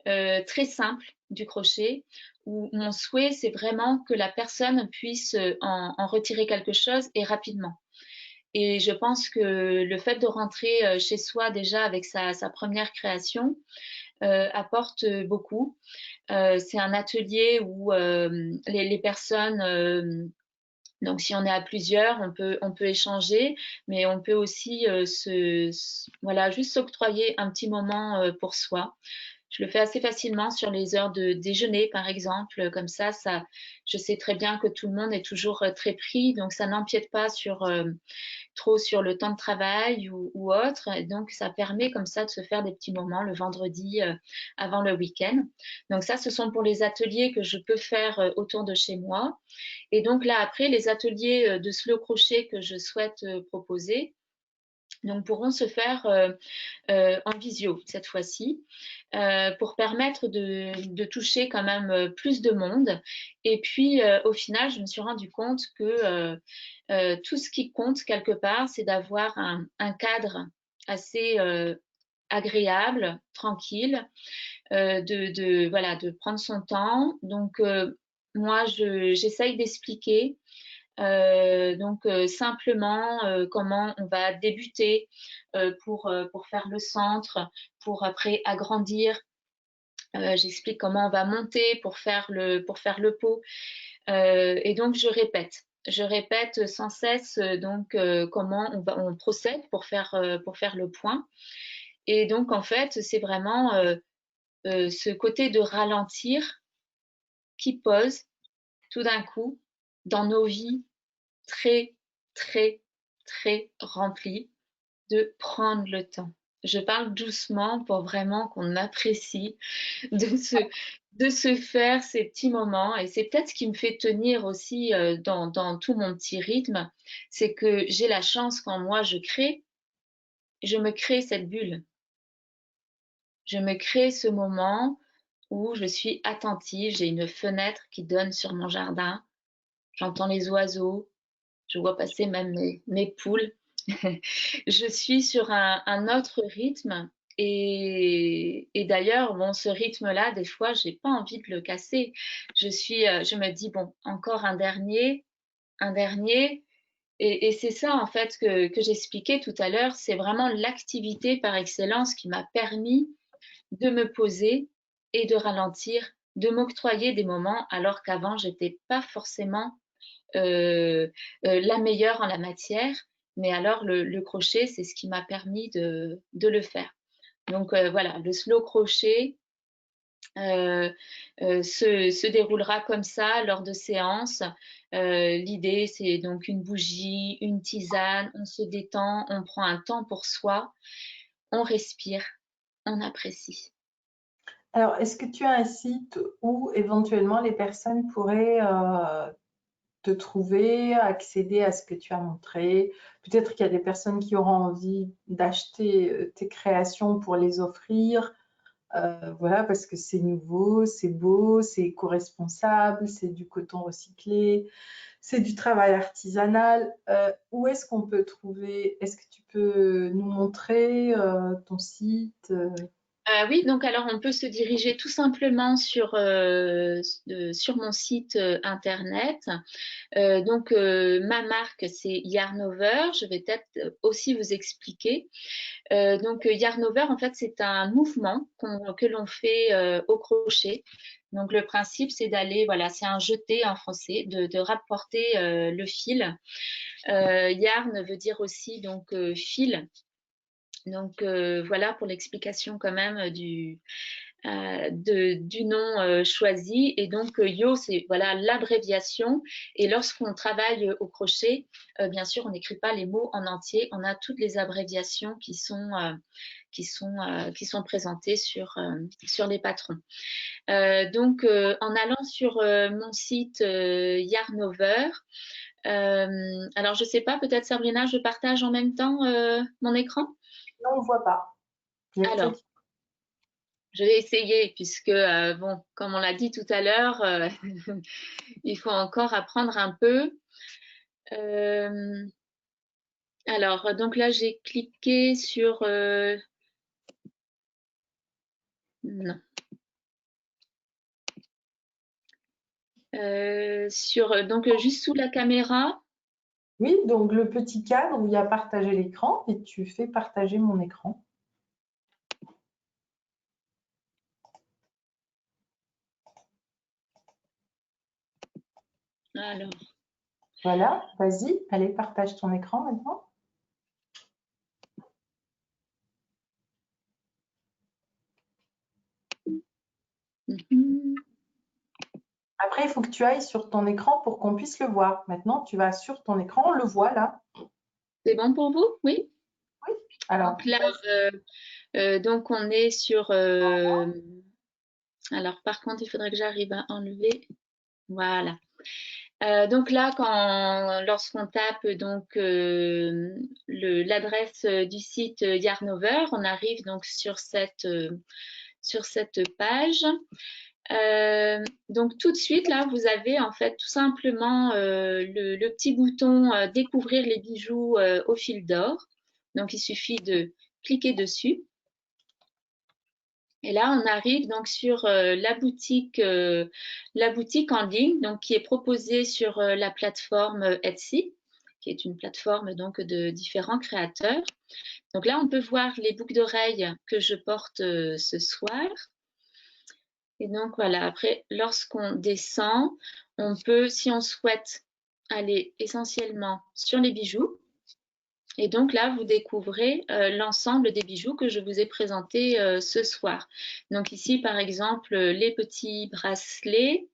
très simple du crochet, où mon souhait, c'est vraiment que la personne puisse en retirer quelque chose et rapidement. Et je pense que le fait de rentrer chez soi déjà avec sa première création apporte beaucoup. C'est un atelier où les personnes, donc si on est à plusieurs, on peut échanger, mais on peut aussi voilà, juste s'octroyer un petit moment pour soi. Je le fais assez facilement sur les heures de déjeuner, par exemple. Comme ça, je sais très bien que tout le monde est toujours très pris, donc ça n'empiète pas trop sur le temps de travail ou autre. Et donc, ça permet comme ça de se faire des petits moments le vendredi avant le week-end. Donc ça, ce sont pour les ateliers que je peux faire autour de chez moi. Et donc là, après, les ateliers de slow crochet que je souhaite proposer, donc pourront se faire en visio cette fois-ci, pour permettre de toucher quand même plus de monde. Et puis au final, je me suis rendu compte que tout ce qui compte quelque part, c'est d'avoir un cadre assez agréable, tranquille, voilà, de prendre son temps. Donc moi, j'essaye d'expliquer donc simplement comment on va débuter pour faire le centre, pour après agrandir. J'explique comment on va monter pour faire le pot. Et donc je répète sans cesse donc comment on procède pour faire le point. Et donc en fait c'est vraiment ce côté de ralentir qui pose tout d'un coup dans nos vies très, très, très rempli, de prendre le temps. Je parle doucement pour vraiment qu'on apprécie de se, de se faire ces petits moments. Et c'est peut-être ce qui me fait tenir aussi dans tout mon petit rythme, c'est que j'ai la chance quand moi je crée, je me crée cette bulle. Je me crée ce moment où je suis attentive, j'ai une fenêtre qui donne sur mon jardin, j'entends les oiseaux, je vois passer même mes poules. Je suis sur un autre rythme et d'ailleurs, bon, ce rythme-là, des fois, j'ai pas envie de le casser. Je me dis, bon, encore un dernier. Et c'est ça, en fait, que j'expliquais tout à l'heure. C'est vraiment l'activité par excellence qui m'a permis de me poser et de ralentir, de m'octroyer des moments alors qu'avant, j'étais pas forcément la meilleure en la matière. Mais alors, le crochet, c'est ce qui m'a permis de le faire. Donc voilà, le slow crochet euh, se déroulera comme ça lors de séances. L'idée, c'est donc une bougie, une tisane, on se détend, on prend un temps pour soi, on respire, on apprécie. Alors, est-ce que tu as un site où éventuellement les personnes pourraient te trouver, accéder à ce que tu as montré? Peut-être qu'il y a des personnes qui auront envie d'acheter tes créations pour les offrir. Voilà, parce que c'est nouveau, c'est beau, c'est éco-responsable, c'est du coton recyclé, c'est du travail artisanal. Où est-ce qu'on peut trouver? Est-ce que tu peux nous montrer ton site? Oui, donc alors on peut se diriger tout simplement sur mon site internet. Donc ma marque c'est Yarnover. Je vais peut-être aussi vous expliquer. Donc Yarnover en fait c'est un mouvement que l'on fait au crochet. Donc le principe c'est d'aller, voilà, c'est un jeté en français, de rapporter le fil. Yarn veut dire aussi donc fil. Donc voilà pour l'explication quand même du nom choisi. Et donc, Yo, c'est voilà l'abréviation. Et lorsqu'on travaille au crochet, bien sûr, on n'écrit pas les mots en entier. On a toutes les abréviations qui sont présentées sur les patrons. Donc, en allant sur mon site Yarnover, alors je sais pas, peut-être Sabrina, je partage en même temps mon écran. Non, on ne voit pas. Il y a que toi Alors, qui... je vais essayer puisque, bon, comme on l'a dit tout à l'heure, il faut encore apprendre un peu. Alors, donc là, j'ai cliqué sur... non. Donc, juste sous la caméra. Oui, donc le petit cadre où il y a partager l'écran et tu fais partager mon écran. Alors, Voilà, vas-y, allez, partage ton écran maintenant. Après, il faut que tu ailles sur ton écran pour qu'on puisse le voir. Maintenant, tu vas sur ton écran, on le voit là. c'est bon pour vous? Oui. Oui. Alors, Donc là, donc on est sur... alors, par contre, il faudrait que j'arrive à enlever. Voilà. Donc là, lorsqu'on tape donc l'adresse du site Yarnover, on arrive donc sur cette page. Donc tout de suite là, vous avez en fait tout simplement le petit bouton découvrir les bijoux au fil d'or. Donc il suffit de cliquer dessus. Et là, on arrive donc sur la boutique en ligne, donc qui est proposée sur la plateforme Etsy, qui est une plateforme donc de différents créateurs. Donc là, on peut voir les boucles d'oreilles que je porte ce soir. Et donc voilà, après, lorsqu'on descend, on peut, si on souhaite, aller essentiellement sur les bijoux. Et donc là, vous découvrez l'ensemble des bijoux que je vous ai présentés ce soir. Donc ici, par exemple, les petits bracelets.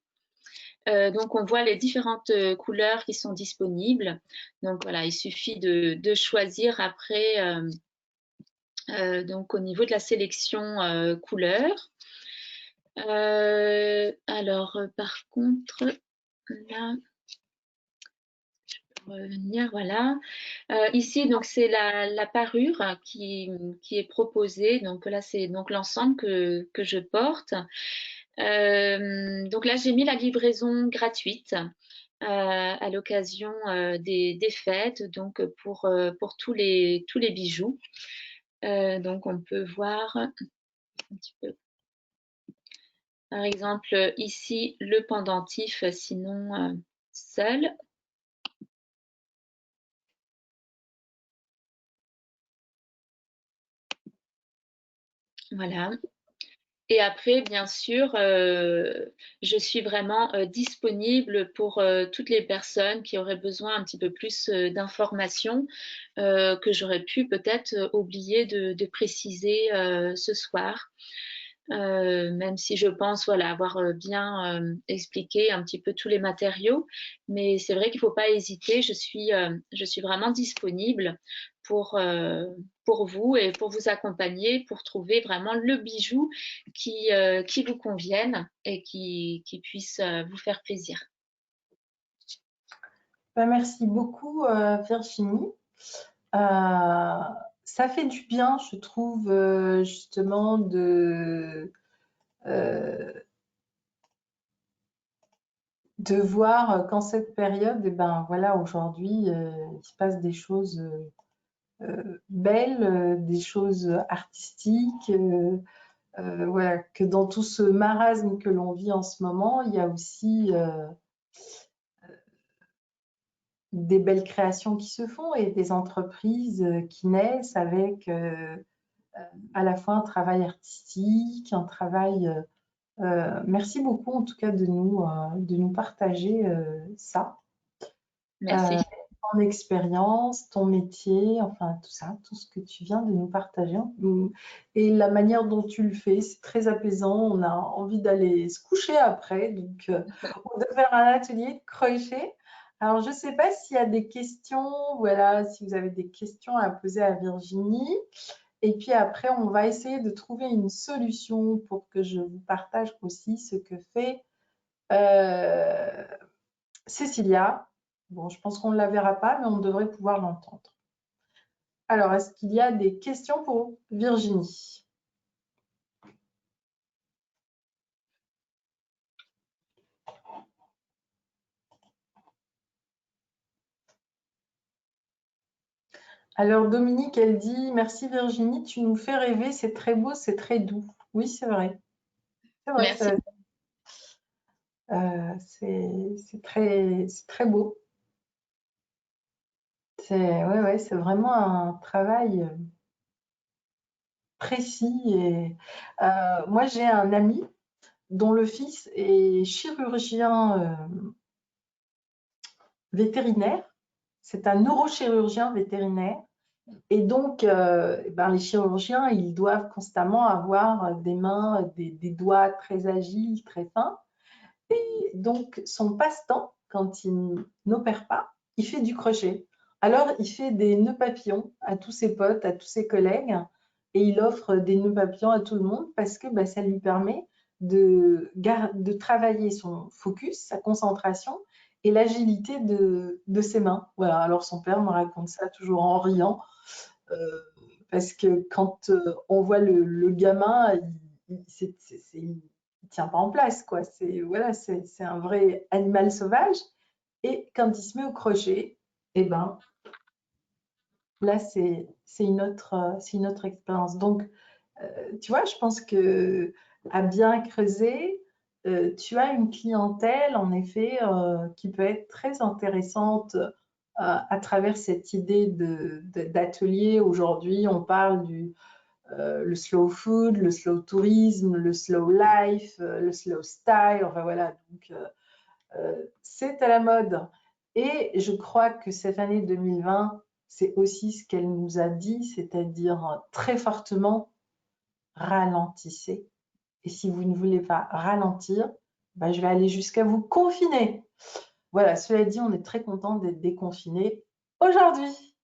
Donc on voit les différentes couleurs qui sont disponibles. Donc voilà, il suffit de choisir après, donc au niveau de la sélection couleurs. Alors par contre, là, revenir, voilà. Ici, donc c'est la parure qui est proposée. Donc là, c'est donc l'ensemble que je porte. Donc là, j'ai mis la livraison gratuite à l'occasion des fêtes, donc pour tous les bijoux. Donc on peut voir un petit peu. Par exemple, ici, le pendentif, sinon seul. Voilà. Et après, bien sûr, je suis vraiment disponible pour toutes les personnes qui auraient besoin un petit peu plus d'informations que j'aurais pu peut-être oublier de préciser ce soir. Même si je pense voilà, avoir bien expliqué un petit peu tous les matériaux. Mais c'est vrai qu'il ne faut pas hésiter, je suis vraiment disponible pour vous et pour vous accompagner, pour trouver vraiment le bijou qui vous convienne et qui puisse vous faire plaisir. Ben, merci beaucoup, Virginie. Ça fait du bien, je trouve, justement, de voir qu'en cette période, eh ben, voilà, aujourd'hui, il se passe des choses belles, des choses artistiques, voilà, que dans tout ce marasme que l'on vit en ce moment, il y a aussi des belles créations qui se font et des entreprises qui naissent avec à la fois un travail artistique, un travail. Merci beaucoup en tout cas de nous partager ça. Merci. ton expérience, ton métier, enfin tout ça, tout ce que tu viens de nous partager. Et la manière dont tu le fais, c'est très apaisant. On a envie d'aller se coucher après, donc ou de faire un atelier de crochet. Alors, je ne sais pas s'il y a des questions, voilà, si vous avez des questions à poser à Virginie. Et puis après, on va essayer de trouver une solution pour que je vous partage aussi ce que fait euh, Cécilia. Bon, je pense qu'on ne la verra pas, mais on devrait pouvoir l'entendre. Alors, est-ce qu'il y a des questions pour Virginie? Alors, Dominique, elle dit, merci Virginie, tu nous fais rêver, c'est très beau, c'est très doux. Oui, c'est vrai. C'est vrai, Merci. c'est très beau. Ouais, c'est vraiment un travail précis. Et, moi, j'ai un ami dont le fils est chirurgien vétérinaire. C'est un neurochirurgien vétérinaire. Et donc, ben, les chirurgiens, ils doivent constamment avoir des mains, des doigts très agiles, très fins. Et donc, son passe-temps, quand il n'opère pas, il fait du crochet. Alors, il fait des nœuds papillons à tous ses potes, à tous ses collègues, et il offre des nœuds papillons à tout le monde parce que bah, ça lui permet de travailler son focus, sa concentration et l'agilité de ses mains. Voilà, alors son père me raconte ça toujours en riant, euh, parce que quand on voit le gamin, il tient pas en place, quoi. C'est voilà, c'est un vrai animal sauvage. Et quand il se met au crochet, eh ben là c'est une autre expérience. Donc tu vois, je pense que à bien creuser, tu as une clientèle en effet qui peut être très intéressante à travers cette idée d'atelier. Aujourd'hui, on parle du le slow food, le slow tourisme, le slow life, le slow style. Enfin voilà, donc c'est à la mode. Et je crois que cette année 2020, c'est aussi ce qu'elle nous a dit, c'est-à-dire très fortement ralentissez. Et si vous ne voulez pas ralentir, bah, je vais aller jusqu'à vous confiner. Voilà, cela dit, on est très content d'être déconfinés aujourd'hui.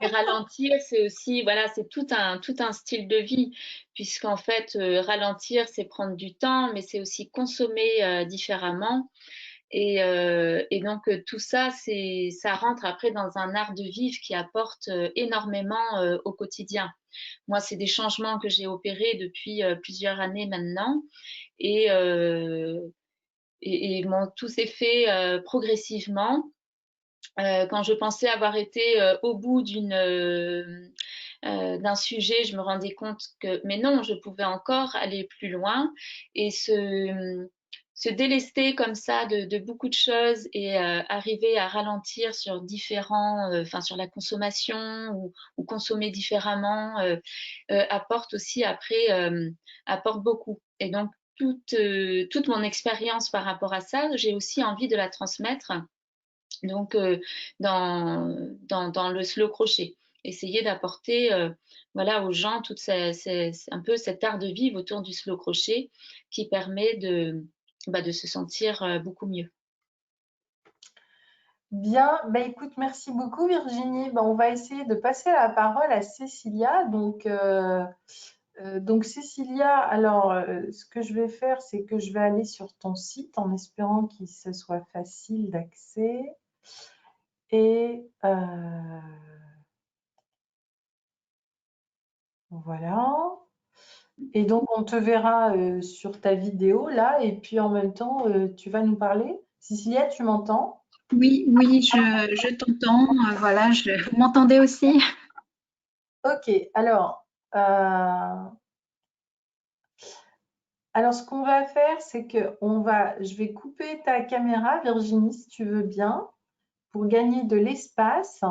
Et ralentir, c'est aussi, voilà, c'est tout un style de vie, puisqu'en fait, ralentir, c'est prendre du temps, mais c'est aussi consommer différemment. Et donc tout ça, ça rentre après dans un art de vivre qui apporte énormément au quotidien. Moi, c'est des changements que j'ai opérés depuis plusieurs années maintenant, et, euh, et tout s'est fait progressivement. Quand je pensais avoir été au bout d'un sujet, je me rendais compte que, mais non, je pouvais encore aller plus loin et se délester comme ça de beaucoup de choses et arriver à ralentir sur enfin sur la consommation ou consommer différemment apporte aussi après apporte beaucoup. Et donc toute mon expérience par rapport à ça, j'ai aussi envie de la transmettre donc dans le slow crochet. Essayer d'apporter voilà, aux gens un peu cet art de vivre autour du slow crochet qui permet de se sentir beaucoup mieux. Bien, bah écoute, merci beaucoup Virginie. Bah, on va essayer de passer la parole à Cécilia. Donc Cécilia, alors ce que je vais faire, c'est que je vais aller sur ton site en espérant qu'il se soit facile d'accès. Et voilà. Et donc, on te verra sur ta vidéo là, et puis en même temps, tu vas nous parler. Cécilia, tu m'entends? Oui, oui, je t'entends. Voilà, vous m'entendez aussi? Ok, alors ce qu'on va faire, c'est que je vais couper ta caméra, Virginie, si tu veux bien, pour gagner de l'espace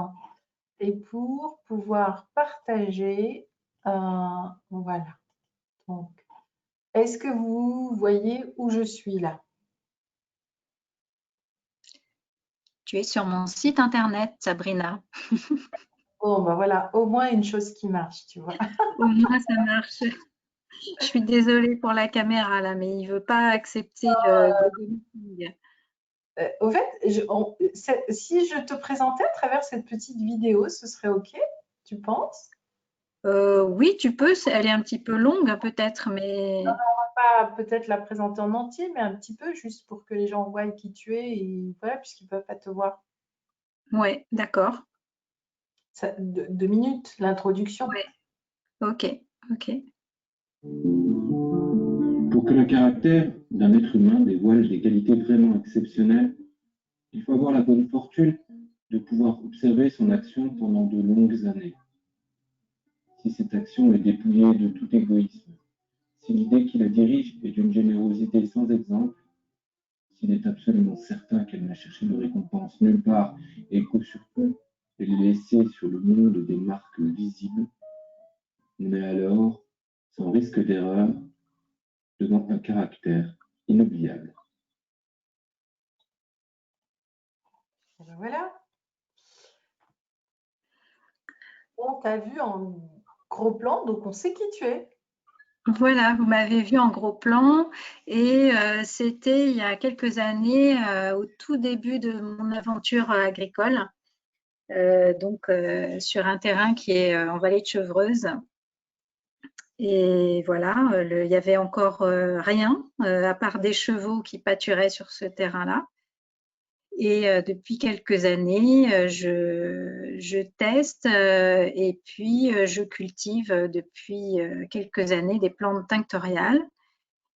et pour pouvoir partager. Voilà. Donc, est-ce que vous voyez où je suis là? Tu es sur mon site internet, Sabrina. Bon, ben voilà, au moins une chose qui marche, tu vois. Au moins, ça marche. Je suis désolée pour la caméra là, mais il veut pas accepter Google Meeting. Au fait, si je te présentais à travers cette petite vidéo, ce serait OK, tu penses? Oui, tu peux. Elle est un petit peu longue peut-être, mais Pas peut-être la présenter en entier, mais un petit peu, juste pour que les gens voient qui tu es et voilà, puisqu'ils ne peuvent pas te voir. ouais, d'accord. Ça, 2 minutes, l'introduction. Ouais, ok, ok. Pour que le caractère d'un être humain dévoile des qualités vraiment exceptionnelles, il faut avoir la bonne fortune de pouvoir observer son action pendant de longues années. Si cette action est dépouillée de tout égoïsme, si l'idée qui la dirige est d'une générosité sans exemple, s'il est absolument certain qu'elle n'a cherché de récompense nulle part et qu'au surplus, elle est laissée sur le monde des marques visibles, on est alors, sans risque d'erreur, devant un caractère inoubliable. Et ben voilà. On t'a vu en gros plan, donc on sait qui tu es. Voilà, vous m'avez vu en gros plan et c'était il y a quelques années, au tout début de mon aventure agricole, donc sur un terrain qui est en vallée de Chevreuse. Et voilà, il y avait encore rien à part des chevaux qui pâturaient sur ce terrain-là. Et depuis quelques années, je teste et puis je cultive depuis quelques années des plantes tinctoriales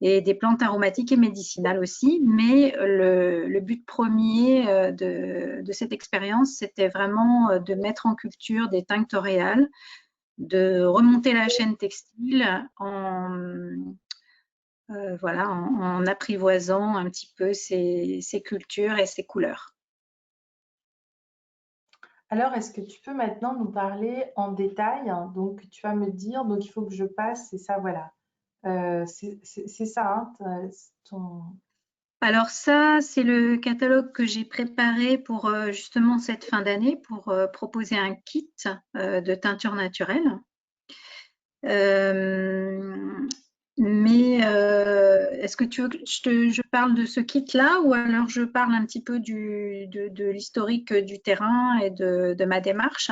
et des plantes aromatiques et médicinales aussi. Mais le but premier de cette expérience, c'était vraiment de mettre en culture des tinctoriales, de remonter la chaîne textile voilà, en apprivoisant un petit peu ces cultures et ces couleurs. Alors, est-ce que tu peux maintenant nous parler en détail, hein? Donc, tu vas me dire, donc il faut que je passe, c'est ça, voilà. C'est ça, hein, ton... Alors ça, c'est le catalogue que j'ai préparé pour justement cette fin d'année pour proposer un kit de teinture naturelle. Mais est-ce que tu veux que je parle de ce kit-là ou alors je parle un petit peu de l'historique du terrain et de ma démarche?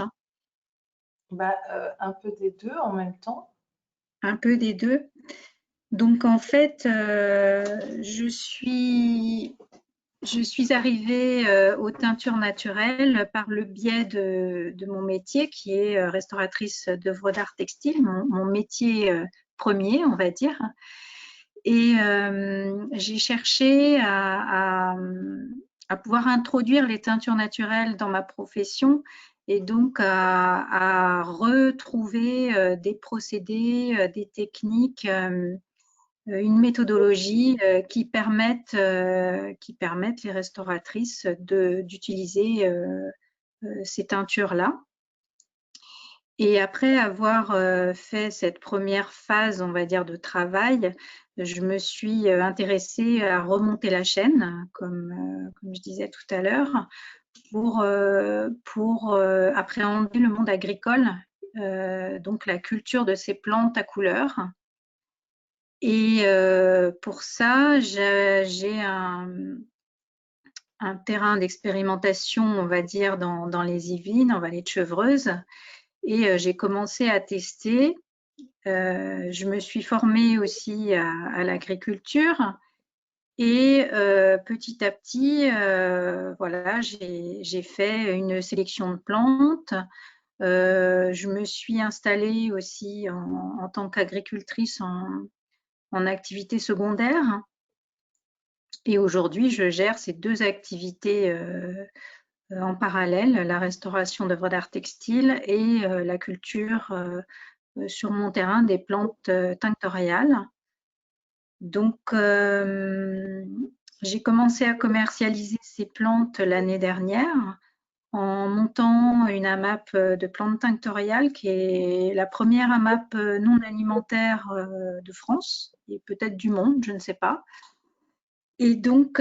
Bah, un peu des deux en même temps. Un peu des deux. Donc en fait, je suis arrivée aux teintures naturelles par le biais de mon métier qui est restauratrice d'œuvres d'art textile, mon métier premier, on va dire. Et j'ai cherché à pouvoir introduire les teintures naturelles dans ma profession et donc à retrouver des procédés, des techniques, une méthodologie qui permettent les restauratrices d'utiliser ces teintures-là. Et après avoir fait cette première phase, on va dire, de travail, je me suis intéressée à remonter la chaîne, comme je disais tout à l'heure, pour appréhender le monde agricole, donc la culture de ces plantes à couleurs. Et pour ça, j'ai un terrain d'expérimentation, on va dire, dans les Yvelines, en vallée de Chevreuse. Et j'ai commencé à tester. Je me suis formée aussi à l'agriculture. Et petit à petit, voilà, j'ai fait une sélection de plantes. Je me suis installée aussi en tant qu'agricultrice en activité secondaire. Et aujourd'hui, je gère ces deux activités en parallèle, la restauration d'œuvres d'art textile et la culture sur mon terrain des plantes tinctoriales. Donc, j'ai commencé à commercialiser ces plantes l'année dernière en montant une AMAP de plantes tinctoriales qui est la première AMAP non alimentaire de France et peut-être du monde, je ne sais pas. Et donc,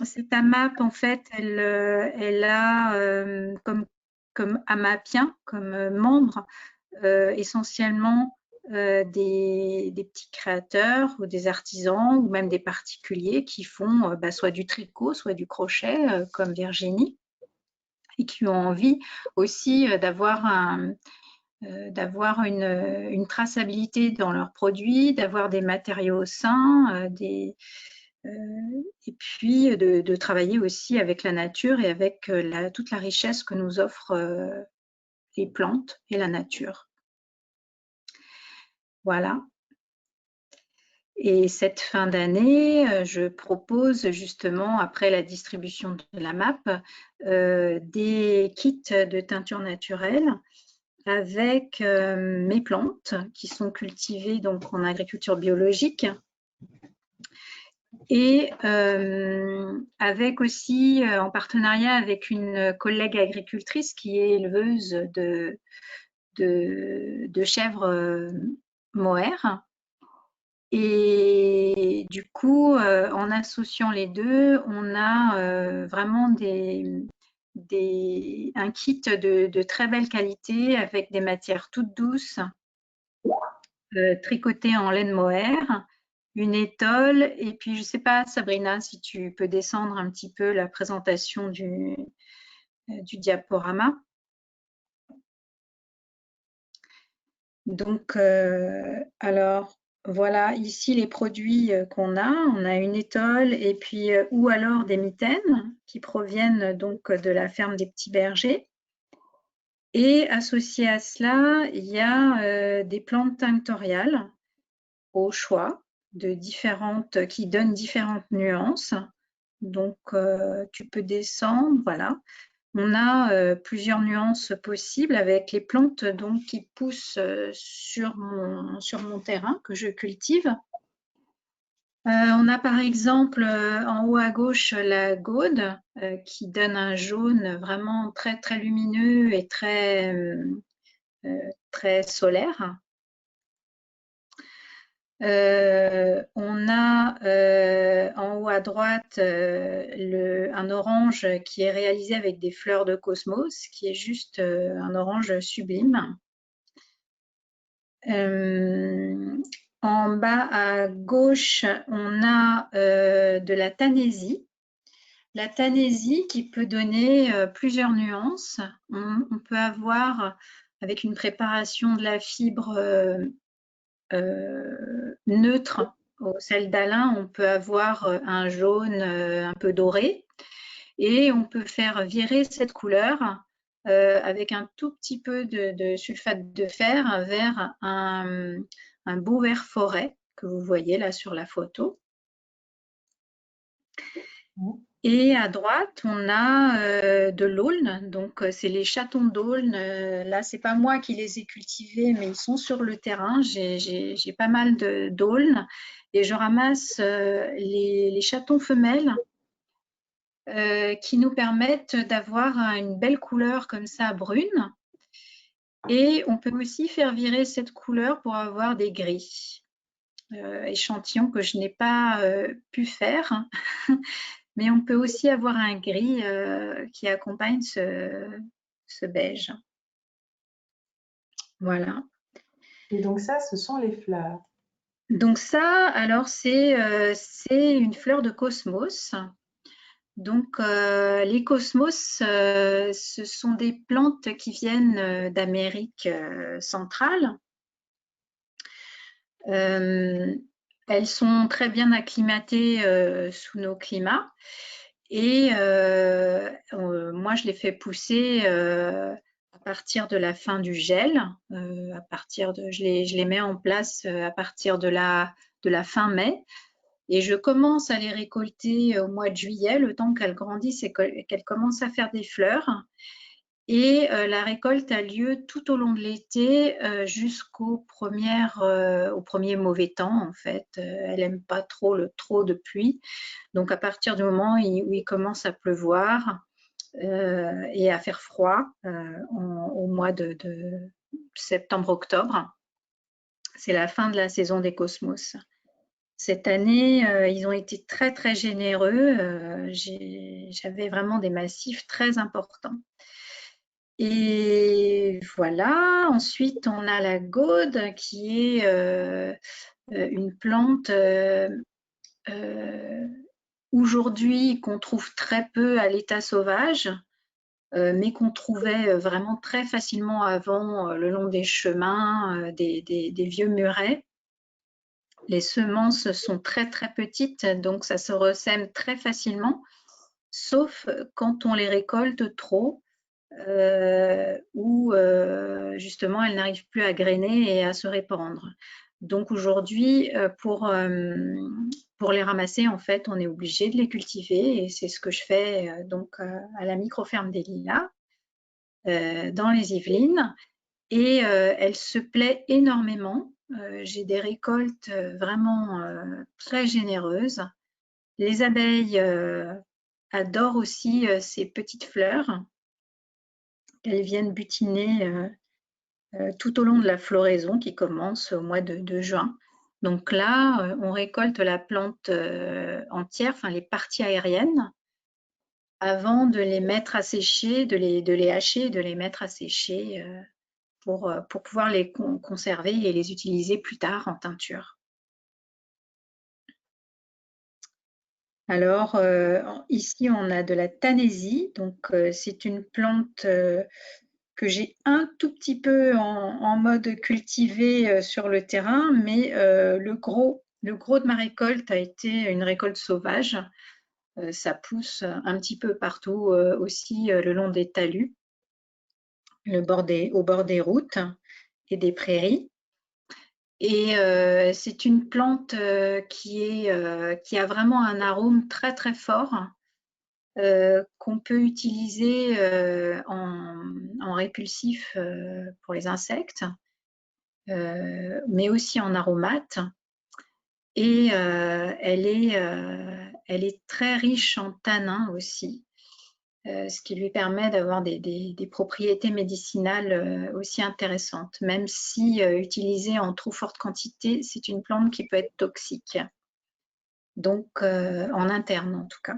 cette AMAP, en fait, elle a comme AMAPien, comme membre, essentiellement des petits créateurs ou des artisans ou même des particuliers qui font soit du tricot, soit du crochet, comme Virginie, et qui ont envie aussi d'avoir une traçabilité dans leurs produits, d'avoir des matériaux sains, et puis de travailler aussi avec la nature et avec toute la richesse que nous offrent les plantes et la nature. Voilà. Et cette fin d'année, je propose justement, après la distribution de la MAP, des kits de teinture naturelle avec mes plantes qui sont cultivées donc en agriculture biologique et avec aussi en partenariat avec une collègue agricultrice qui est éleveuse de chèvres mohair. Et du coup, en associant les deux, on a vraiment un kit de très belle qualité avec des matières toutes douces, tricotées en laine mohair, une étole, et puis je ne sais pas, Sabrina, si tu peux descendre un petit peu la présentation du diaporama. Donc, alors, voilà ici les produits qu'on a. On a une étole et puis ou alors des mitaines qui proviennent donc de la ferme des petits bergers. Et associé à cela, il y a des plantes tinctoriales au choix qui donnent différentes nuances. Donc, tu peux descendre, voilà. On a plusieurs nuances possibles avec les plantes donc, qui poussent sur mon terrain que je cultive. On a par exemple en haut à gauche la gaude qui donne un jaune vraiment très très lumineux et très solaire. On a en haut à droite un orange qui est réalisé avec des fleurs de cosmos, qui est juste un orange sublime. En bas à gauche, on a de la tanésie. La tanésie qui peut donner plusieurs nuances. On peut avoir, avec une préparation de la fibre neutre au sel d'Alain, on peut avoir un jaune un peu doré et on peut faire virer cette couleur avec un tout petit peu de sulfate de fer vers un beau vert forêt que vous voyez là sur la photo. Et à droite, on a de l'aulne, donc c'est les chatons d'aulne. Là, c'est pas moi qui les ai cultivés, mais ils sont sur le terrain. J'ai pas mal d'aulnes et je ramasse les chatons femelles qui nous permettent d'avoir une belle couleur comme ça brune. Et on peut aussi faire virer cette couleur pour avoir des gris. Échantillon que je n'ai pas pu faire. Mais on peut aussi avoir un gris qui accompagne ce beige. Voilà. Et donc ça, ce sont les fleurs. Donc ça, alors c'est une fleur de cosmos. Donc les cosmos, ce sont des plantes qui viennent d'Amérique centrale. Elles sont très bien acclimatées sous nos climats. Et moi, je les fais pousser à partir de la fin du gel. Je les mets en place à partir de la fin mai. Et je commence à les récolter au mois de juillet, le temps qu'elles grandissent et qu'elles commencent à faire des fleurs. Et la récolte a lieu tout au long de l'été jusqu'au premier mauvais temps, en fait. Elle n'aime pas trop de pluie. Donc, à partir du moment où il commence à pleuvoir et à faire froid au mois de septembre-octobre, c'est la fin de la saison des cosmos. Cette année, ils ont été très, très généreux. J'avais vraiment des massifs très importants. Et voilà, ensuite, on a la gaude qui est une plante aujourd'hui qu'on trouve très peu à l'état sauvage, mais qu'on trouvait vraiment très facilement avant le long des chemins, des vieux murets. Les semences sont très très petites, donc ça se ressème très facilement, sauf quand on les récolte trop ou justement elles n'arrivent plus à grainer et à se répandre. Donc aujourd'hui, pour les ramasser, en fait, on est obligé de les cultiver et c'est ce que je fais donc à la microferme des Lilas dans les Yvelines. Et elle se plaît énormément. J'ai des récoltes vraiment très généreuses. Les abeilles adorent aussi ces petites fleurs. Elles viennent butiner tout au long de la floraison qui commence au mois de juin. Donc là, on récolte la plante entière, enfin les parties aériennes, avant de les mettre à sécher, de les hacher, de les mettre à sécher pour pouvoir les conserver et les utiliser plus tard en teinture. Alors, ici, on a de la tanésie. Donc, c'est une plante que j'ai un tout petit peu en mode cultivé sur le terrain, mais le gros de ma récolte a été une récolte sauvage. Ça pousse un petit peu partout aussi le long des talus, au bord des routes et des prairies. Et c'est une plante qui a vraiment un arôme très très fort qu'on peut utiliser en répulsif pour les insectes, mais aussi en aromate. Et elle est très riche en tanins aussi, ce qui lui permet d'avoir des propriétés médicinales aussi intéressantes, même si utilisée en trop forte quantité, c'est une plante qui peut être toxique, donc en interne en tout cas.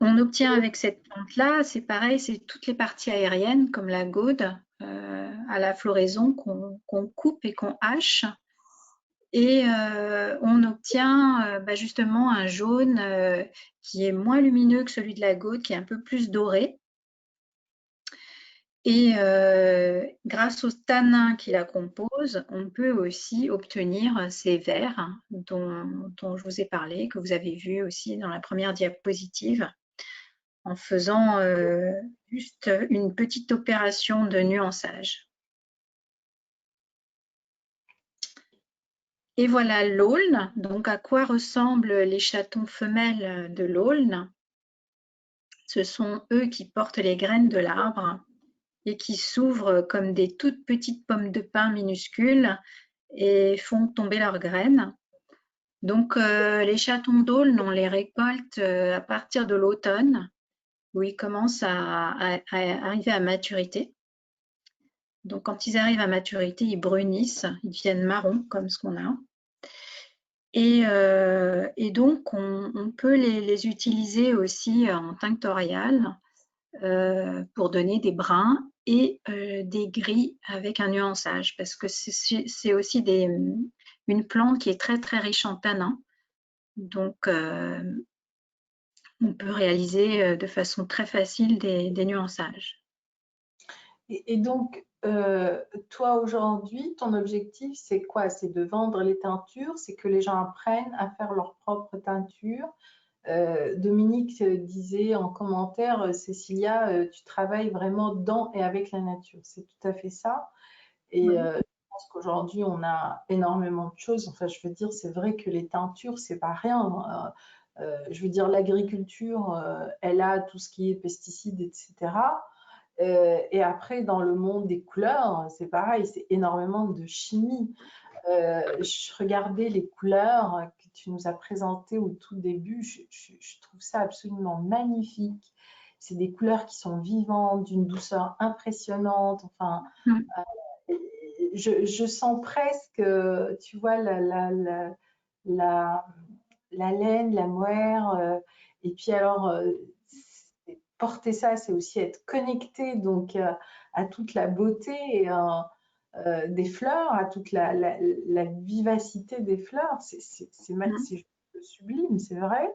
On obtient avec cette plante-là, c'est pareil, c'est toutes les parties aériennes comme la gaude à la floraison qu'on coupe et qu'on hache. Et on obtient justement un jaune qui est moins lumineux que celui de la gaude, qui est un peu plus doré. Et grâce aux tanins qui la composent, on peut aussi obtenir ces verres dont je vous ai parlé, que vous avez vu aussi dans la première diapositive, en faisant juste une petite opération de nuançage. Et voilà l'aulne. Donc, à quoi ressemblent les chatons femelles de l'aulne? Ce sont eux qui portent les graines de l'arbre et qui s'ouvrent comme des toutes petites pommes de pin minuscules et font tomber leurs graines. Donc, les chatons d'aulne, on les récolte à partir de l'automne, où ils commencent à arriver à maturité. Donc, quand ils arrivent à maturité, ils brunissent, ils deviennent marrons, comme ce qu'on a. Et donc, on peut les utiliser aussi en tinctorial pour donner des bruns et des gris avec un nuançage, parce que c'est aussi une plante qui est très très riche en tanins. Donc, on peut réaliser de façon très facile des nuançages. Et donc, toi aujourd'hui, ton objectif, c'est quoi? C'est de vendre les teintures, c'est que les gens apprennent à faire leur propre teinture. Dominique disait en commentaire, Cécilia, tu travailles vraiment dans et avec la nature. C'est tout à fait ça. Et je pense qu'aujourd'hui, on a énormément de choses. Enfin, je veux dire, c'est vrai que les teintures, c'est pas rien. Je veux dire, l'agriculture, elle a tout ce qui est pesticides, etc. Et après, dans le monde des couleurs, c'est pareil, c'est énormément de chimie. Je regardais les couleurs que tu nous as présentées au tout début, je trouve ça absolument magnifique. C'est des couleurs qui sont vivantes, d'une douceur impressionnante. Enfin, je sens presque, tu vois, la laine, la moire, et puis alors, porter ça, c'est aussi être connecté donc à toute la beauté des fleurs, à toute la vivacité des fleurs. C'est sublime, c'est vrai.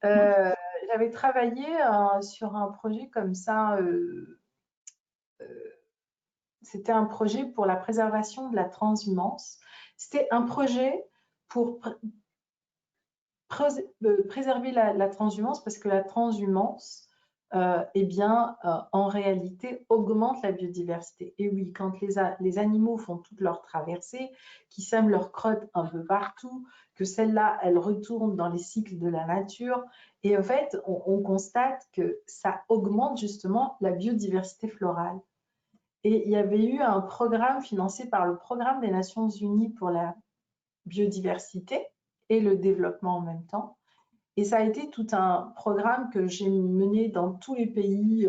J'avais travaillé sur un projet comme ça. C'était un projet pour la préservation de la transhumance. C'était un projet pour préserver la transhumance, parce que la transhumance, eh bien, en réalité, augmente la biodiversité. Et oui, quand les animaux font toute leur traversée, qui sèment leurs crottes un peu partout, que celles-là, elles retournent dans les cycles de la nature, et en fait, on constate que ça augmente justement la biodiversité florale. Et il y avait eu un programme financé par le Programme des Nations Unies pour la biodiversité et le développement en même temps. Et ça a été tout un programme que j'ai mené dans tous les pays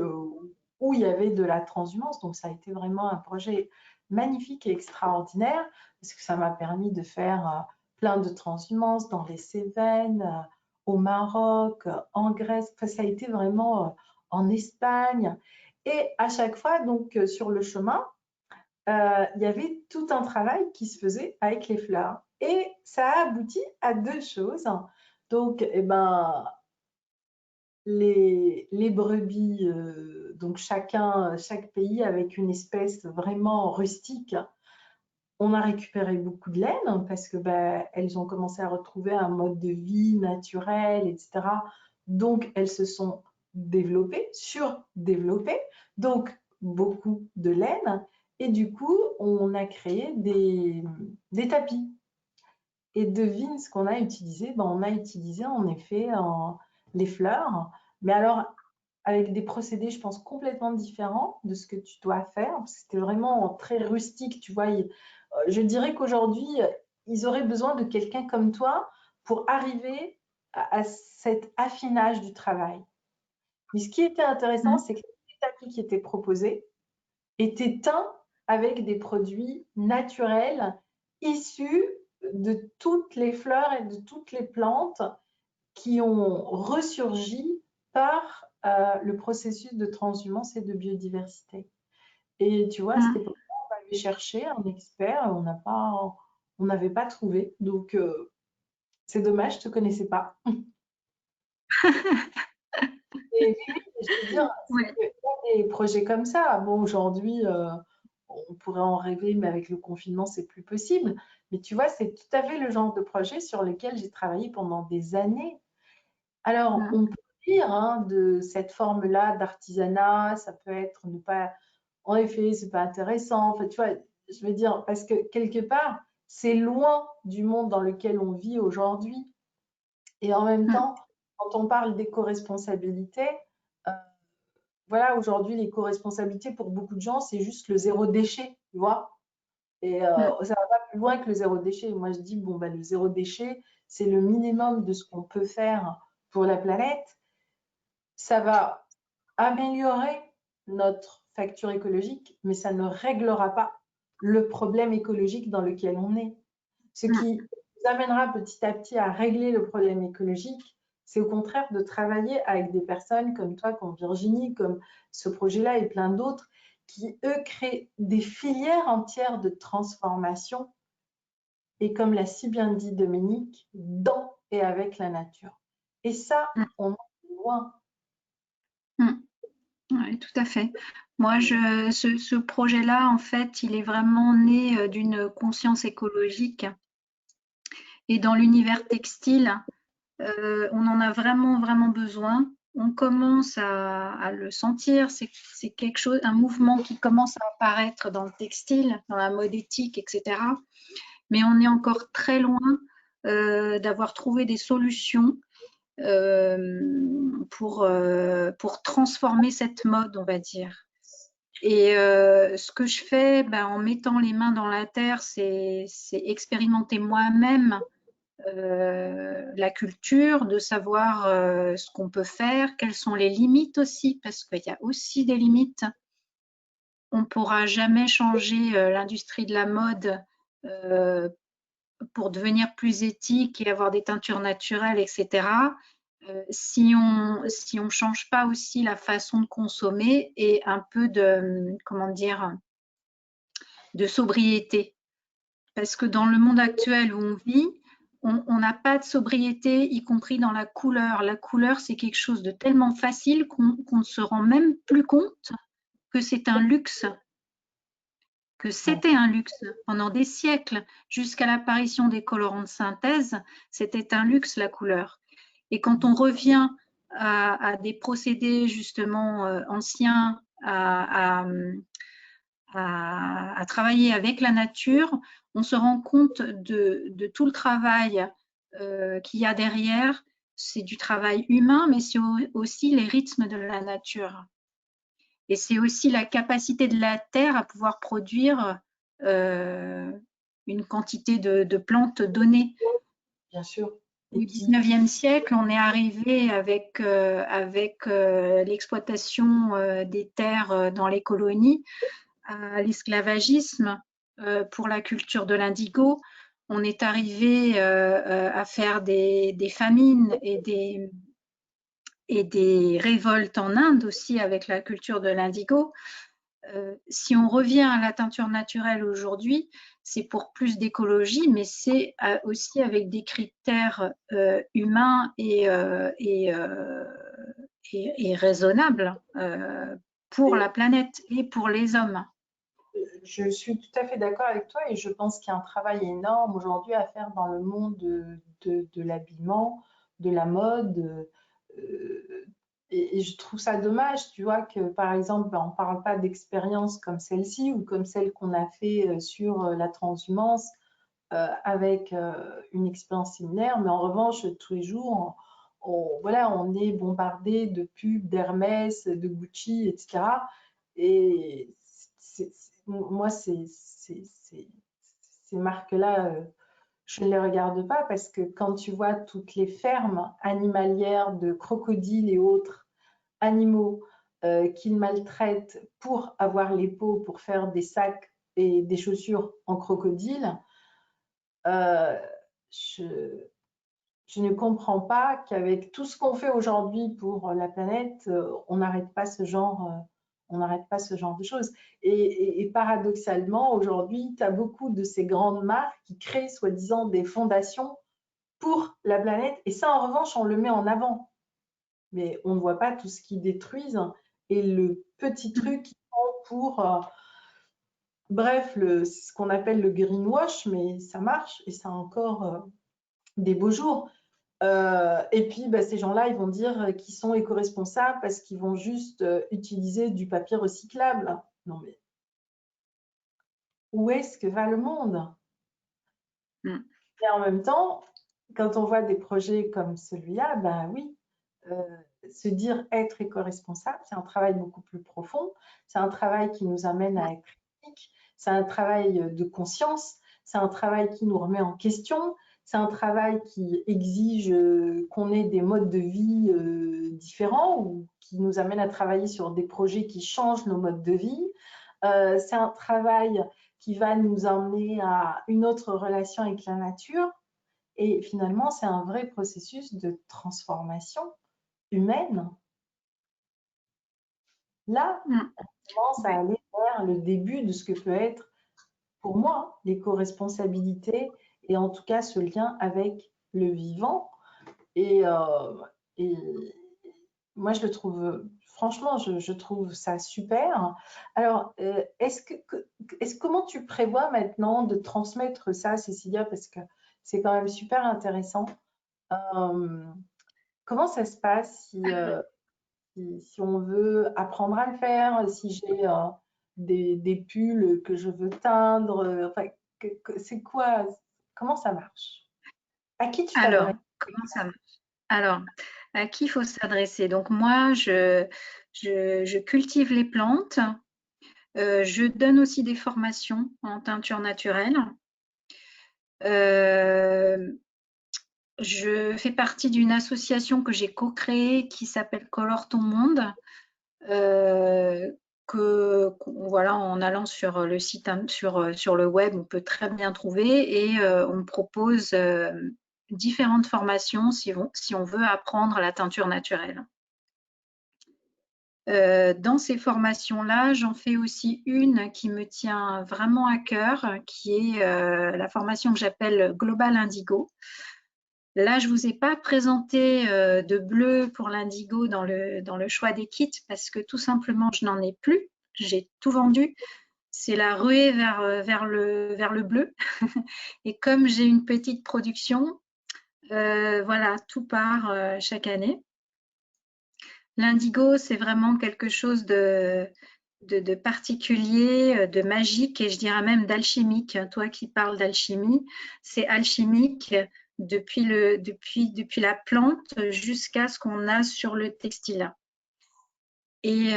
où il y avait de la transhumance. Donc ça a été vraiment un projet magnifique et extraordinaire, parce que ça m'a permis de faire plein de transhumances dans les Cévennes, au Maroc, en Grèce. Enfin, ça a été vraiment en Espagne. Et à chaque fois, donc sur le chemin, il y avait tout un travail qui se faisait avec les fleurs. Et ça a abouti à deux choses. Donc, eh ben, les brebis, donc chaque pays avec une espèce vraiment rustique, on a récupéré beaucoup de laine parce que elles ont commencé à retrouver un mode de vie naturel, etc. Donc, elles se sont développées, surdéveloppées, donc beaucoup de laine. Et du coup, on a créé des tapis. Et devine ce qu'on a utilisé. On a utilisé en effet les fleurs, mais alors avec des procédés, je pense, complètement différents de ce que tu dois faire. C'était vraiment très rustique, tu vois. Je dirais qu'aujourd'hui, ils auraient besoin de quelqu'un comme toi pour arriver à cet affinage du travail. Mais ce qui était intéressant, c'est que les tapis qui étaient proposés étaient teints avec des produits naturels issus de toutes les fleurs et de toutes les plantes qui ont ressurgi par le processus de transhumance et de biodiversité. Et tu vois, à cette époque-là, on avait cherché un expert et on n'avait pas trouvé. Donc, c'est dommage, je ne te connaissais pas. Et oui, je veux dire, Ouais. il y a des projets comme ça. Bon, aujourd'hui, on pourrait en rêver, mais avec le confinement, c'est plus possible. Mais tu vois, c'est tout à fait le genre de projet sur lequel j'ai travaillé pendant des années. Alors, on peut dire de cette forme-là d'artisanat, ça peut être ne pas, en effet, c'est pas intéressant. En fait, tu vois, je veux dire, parce que quelque part, c'est loin du monde dans lequel on vit aujourd'hui. Et en même temps, quand on parle d'éco-responsabilité, euh, voilà, aujourd'hui, l'éco-responsabilité pour beaucoup de gens, c'est juste le zéro déchet, tu vois. Et ça va pas plus loin que le zéro déchet. Moi, je dis, bon, le zéro déchet, c'est le minimum de ce qu'on peut faire pour la planète. Ça va améliorer notre facture écologique, mais ça ne réglera pas le problème écologique dans lequel on est. Ce qui nous amènera petit à petit à régler le problème écologique, c'est au contraire de travailler avec des personnes comme toi, comme Virginie, comme ce projet-là et plein d'autres, qui, eux, créent des filières entières de transformation, et comme l'a si bien dit Dominique, dans et avec la nature. Et ça, on en est loin. Oui, tout à fait. Moi, ce projet-là, en fait, il est vraiment né d'une conscience écologique. Et dans l'univers textile, on en a vraiment, vraiment besoin. On commence à le sentir. C'est quelque chose, un mouvement qui commence à apparaître dans le textile, dans la mode éthique, etc. Mais on est encore très loin d'avoir trouvé des solutions pour transformer cette mode, on va dire. Et ce que je fais en mettant les mains dans la terre, c'est expérimenter moi-même la culture, de savoir ce qu'on peut faire, quelles sont les limites aussi, parce qu'il y a aussi des limites. on ne pourra jamais changer l'industrie de la mode pour devenir plus éthique et avoir des teintures naturelles, etc., si on ne change pas aussi la façon de consommer et un peu de, comment dire, de sobriété. Parce que dans le monde actuel où on vit, on n'a pas de sobriété, y compris dans la couleur. La couleur, c'est quelque chose de tellement facile qu'on ne se rend même plus compte que c'est un luxe, que c'était un luxe pendant des siècles, jusqu'à l'apparition des colorants de synthèse, c'était un luxe la couleur. Et quand on revient à des procédés justement anciens, à travailler avec la nature, on se rend compte de tout le travail qu'il y a derrière. C'est du travail humain, mais c'est aussi les rythmes de la nature. Et c'est aussi la capacité de la terre à pouvoir produire une quantité de plantes données. Bien sûr. Au XIXe siècle, on est arrivé avec l'exploitation des terres dans les colonies à l'esclavagisme pour la culture de l'indigo. On est arrivé à faire des famines et des révoltes en Inde aussi avec la culture de l'indigo. Si on revient à la teinture naturelle aujourd'hui, c'est pour plus d'écologie, mais c'est aussi avec des critères humains et raisonnables pour la planète et pour les hommes. Je suis tout à fait d'accord avec toi et je pense qu'il y a un travail énorme aujourd'hui à faire dans le monde de l'habillement, de la mode. Et je trouve ça dommage, tu vois, que par exemple, on ne parle pas d'expériences comme celle-ci ou comme celle qu'on a fait sur la transhumance avec une expérience similaire, mais en revanche, tous les jours, voilà, on est bombardé de pubs d'Hermès, de Gucci, etc. Et moi, ces marques-là, je ne les regarde pas parce que quand tu vois toutes les fermes animalières de crocodiles et autres animaux qu'ils maltraitent pour avoir les peaux, pour faire des sacs et des chaussures en crocodile, je ne comprends pas qu'avec tout ce qu'on fait aujourd'hui pour la planète, on n'arrête pas ce genre de choses. Et paradoxalement, aujourd'hui, tu as beaucoup de ces grandes marques qui créent soi-disant des fondations pour la planète. Et ça, en revanche, on le met en avant. Mais on ne voit pas tout ce qu'ils détruisent et le petit truc qu'ils font pour, bref, ce qu'on appelle le greenwash, mais ça marche et ça a encore des beaux jours. Et puis, bah, ces gens-là, ils vont dire qu'ils sont éco-responsables parce qu'ils vont juste utiliser du papier recyclable. Non, mais où est-ce que va le monde? Et en même temps, quand on voit des projets comme celui-là, ben oui, se dire être éco-responsable, c'est un travail beaucoup plus profond. C'est un travail qui nous amène à être éthique. C'est un travail de conscience. C'est un travail qui nous remet en question. C'est un travail qui exige qu'on ait des modes de vie différents ou qui nous amène à travailler sur des projets qui changent nos modes de vie. C'est un travail qui va nous emmener à une autre relation avec la nature. Et finalement, c'est un vrai processus de transformation humaine. Là, on commence à aller vers le début de ce que peut être, pour moi, l'éco-responsabilité et en tout cas ce lien avec le vivant. Et moi, je le trouve, franchement, je trouve ça super. Alors, comment tu prévois maintenant de transmettre ça, Cécilia, parce que c'est quand même super intéressant. Comment ça se passe si on veut apprendre à le faire, si j'ai des pulls que je veux teindre, enfin, c'est quoi, comment ça marche? À qui tu Alors, t'adresses? comment ça marche? Alors, à qui il faut s'adresser? Donc moi, je cultive les plantes. Je donne aussi des formations en teinture naturelle. Je fais partie d'une association que j'ai co-créée qui s'appelle Colore ton monde, voilà, en allant sur le site, sur le web, on peut très bien trouver, et on propose différentes formations si on veut apprendre la teinture naturelle. Dans ces formations-là, j'en fais aussi une qui me tient vraiment à cœur, qui est la formation que j'appelle Global Indigo. Là, je ne vous ai pas présenté de bleu pour l'indigo dans le choix des kits parce que tout simplement, je n'en ai plus. J'ai tout vendu. C'est la ruée vers le bleu. Et comme j'ai une petite production, voilà, tout part chaque année. L'indigo, c'est vraiment quelque chose de particulier, de magique, et je dirais même d'alchimique. Toi qui parles d'alchimie, c'est alchimique depuis la plante jusqu'à ce qu'on a sur le textile. Et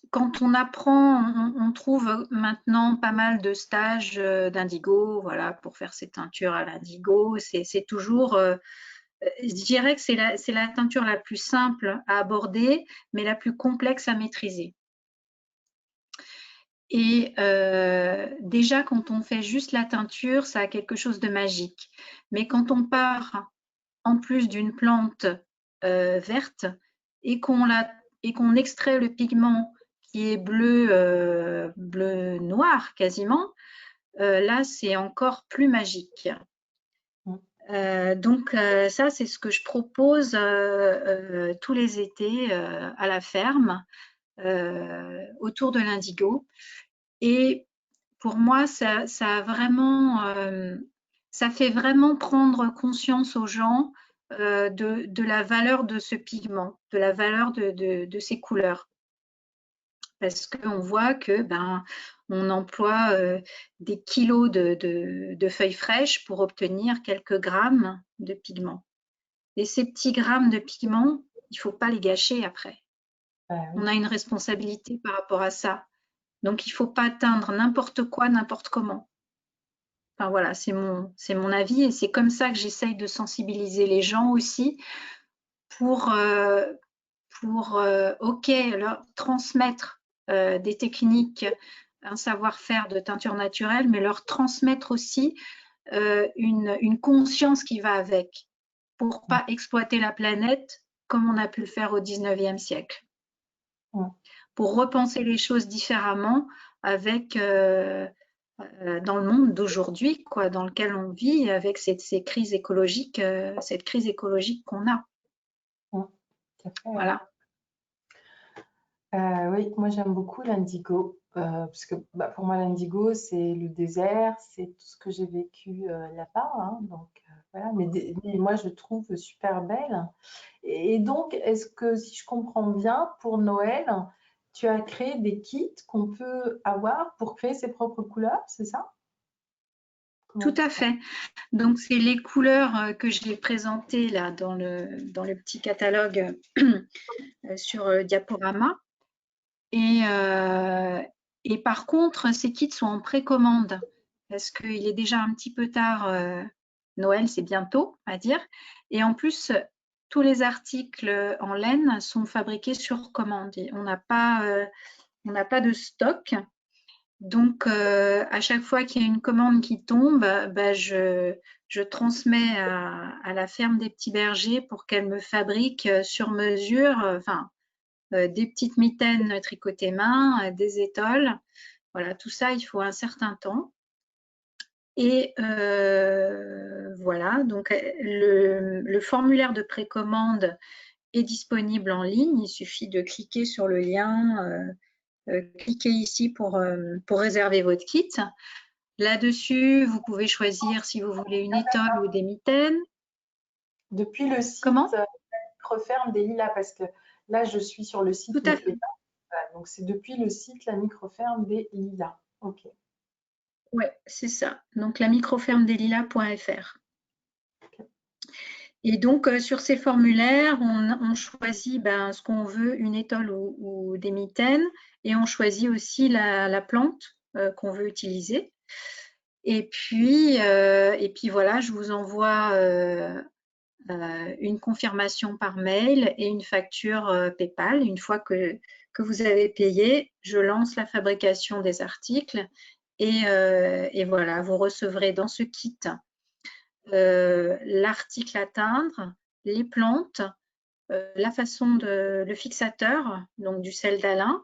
quand on apprend, on trouve maintenant pas mal de stages d'indigo, voilà, pour faire ces teintures à l'indigo. C'est toujours je dirais que c'est la teinture la plus simple à aborder, mais la plus complexe à maîtriser. Et déjà, quand on fait juste la teinture, ça a quelque chose de magique. Mais quand on part en plus d'une plante verte et qu'on extrait le pigment qui est bleu noir quasiment, là, c'est encore plus magique. Donc ça, c'est ce que je propose tous les étés à la ferme autour de l'indigo. Et pour moi, ça fait vraiment prendre conscience aux gens de la valeur de ce pigment, de la valeur de ces couleurs. Parce qu'on voit que on emploie des kilos de feuilles fraîches pour obtenir quelques grammes de pigments. Et ces petits grammes de pigments, il ne faut pas les gâcher après. Oui. On a une responsabilité par rapport à ça. Donc, il ne faut pas teindre n'importe quoi, n'importe comment. Enfin voilà, c'est mon avis, et c'est comme ça que j'essaye de sensibiliser les gens aussi pour leur transmettre des techniques, un savoir-faire de teinture naturelle, mais leur transmettre aussi une conscience qui va avec, pour pas exploiter la planète comme on a pu le faire au 19e siècle. Pour repenser les choses différemment avec dans le monde d'aujourd'hui, dans lequel on vit, avec cette crise écologique qu'on a. Voilà. Oui, moi j'aime beaucoup l'indigo parce que pour moi l'indigo c'est le désert, c'est tout ce que j'ai vécu là-bas, hein, donc voilà. Mais moi je le trouve super belle. Et donc, est-ce que si je comprends bien, pour Noël, tu as créé des kits qu'on peut avoir pour créer ses propres couleurs, c'est ça? Tout à fait. Donc, c'est les couleurs que j'ai présentées là dans le petit catalogue sur diaporama. Et par contre, ces kits sont en précommande parce qu'il est déjà un petit peu tard. Noël, c'est bientôt, à dire. Et en plus, tous les articles en laine sont fabriqués sur commande. Et on n'a pas de stock. Donc, à chaque fois qu'il y a une commande qui tombe, je transmets à la ferme des petits bergers pour qu'elle me fabrique sur mesure, des petites mitaines tricotées main, des étoles. Voilà, tout ça, il faut un certain temps. Et voilà, donc le formulaire de précommande est disponible en ligne. Il suffit de cliquer sur le lien, cliquez ici pour réserver votre kit. Là-dessus, vous pouvez choisir si vous voulez une étole ou des mitaines. Depuis le site Comment Microferme des Lilas, parce que là, je suis sur le site. Tout à fait. Voilà, donc, c'est depuis le site La Microferme des Lilas. OK. Oui, c'est ça. Donc, la microfermedeslilas.fr. Okay. Et donc, sur ces formulaires, on choisit ce qu'on veut, une étole ou des mitaines, et on choisit aussi la plante qu'on veut utiliser. Et puis voilà, je vous envoie une confirmation par mail et une facture PayPal une fois que que vous avez payé, je lance la fabrication des articles et voilà, vous recevrez dans ce kit l'article à teindre, les plantes, la façon de le fixateur, donc du sel d'Alain,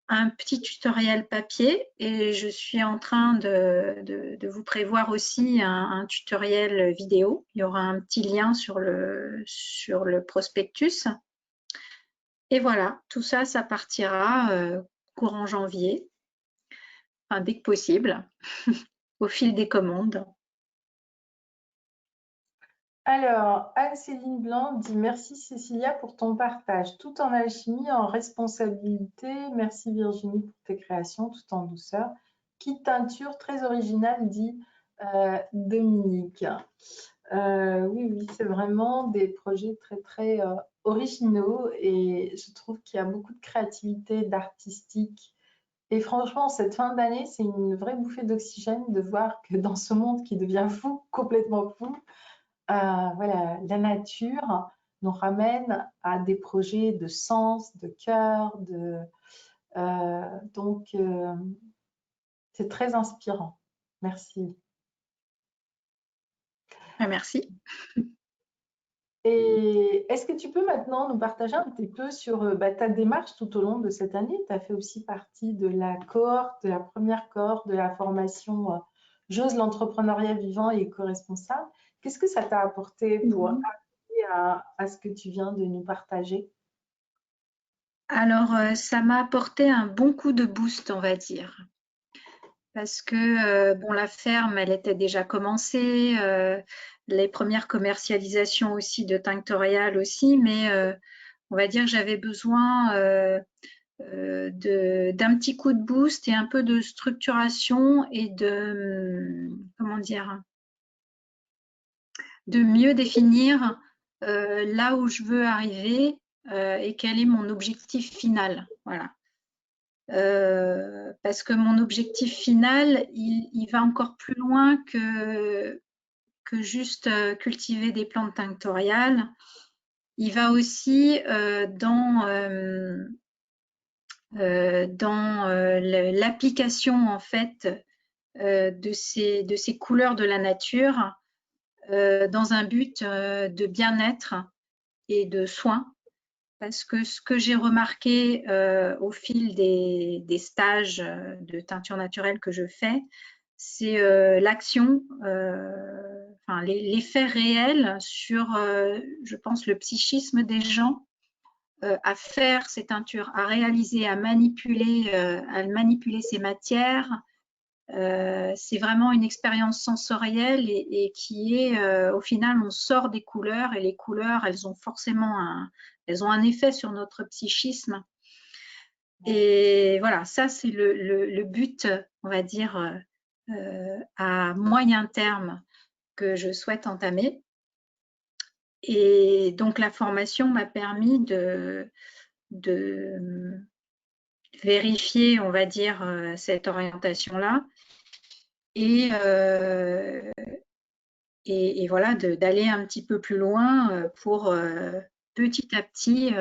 un petit tutoriel papier et je suis en train de vous prévoir aussi un tutoriel vidéo. Il y aura un petit lien sur le prospectus. Et voilà, tout ça, ça partira courant janvier, enfin, dès que possible, au fil des commandes. Alors, Anne-Céline Blanc dit merci Cécilia pour ton partage, tout en alchimie, en responsabilité. Merci Virginie pour tes créations, tout en douceur. Kit teinture très original, dit Dominique. Oui, oui, c'est vraiment des projets très, très originaux et je trouve qu'il y a beaucoup de créativité, d'artistique. Et franchement, cette fin d'année, c'est une vraie bouffée d'oxygène de voir que dans ce monde qui devient fou, complètement fou, voilà, la nature nous ramène à des projets de sens, de cœur, donc c'est très inspirant. Merci. Merci. Et est-ce que tu peux maintenant nous partager un petit peu sur ta démarche tout au long de cette année? Tu as fait aussi partie de la cohorte, de la première cohorte de la formation J'ose l'entrepreneuriat vivant et éco-responsable. Qu'est-ce que ça t'a apporté pour à ce que tu viens de nous partager? Alors, ça m'a apporté un bon coup de boost, on va dire. Parce que, bon, la ferme, elle était déjà commencée, les premières commercialisations aussi de Tinctorial aussi, mais on va dire que j'avais besoin d'un petit coup de boost et un peu de structuration et comment dire, de mieux définir là où je veux arriver et quel est mon objectif final. Voilà. Parce que mon objectif final, il va encore plus loin que juste cultiver des plantes tinctoriales. Il va aussi dans l'application en fait de ces couleurs de la nature dans un but de bien-être et de soins. Parce que ce que j'ai remarqué au fil des stages de teinture naturelle que je fais, c'est l'action, enfin, l'effet réel sur, je pense, le psychisme des gens à faire ces teintures, à réaliser, à manipuler ces matières. C'est vraiment une expérience sensorielle et qui est, au final, on sort des couleurs et les couleurs, elles ont forcément elles ont un effet sur notre psychisme. Et voilà, ça c'est le but, on va dire, à moyen terme que je souhaite entamer. Et donc la formation m'a permis de vérifier, on va dire, cette orientation-là et voilà, d'aller un petit peu plus loin pour petit à petit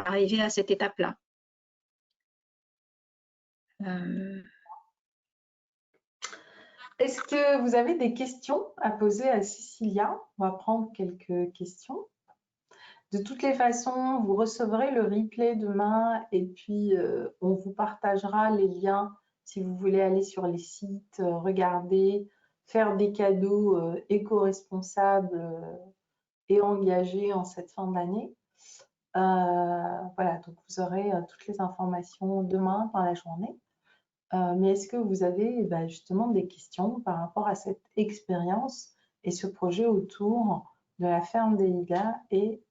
arriver à cette étape-là. Est-ce que vous avez des questions à poser à Cécilia? On va prendre quelques questions. De toutes les façons, vous recevrez le replay demain et puis on vous partagera les liens si vous voulez aller sur les sites, regarder, faire des cadeaux éco-responsables et engagés en cette fin d'année. Voilà, donc vous aurez toutes les informations demain dans la journée. Mais est-ce que vous avez justement des questions par rapport à cette expérience et ce projet autour de la ferme des Lilas et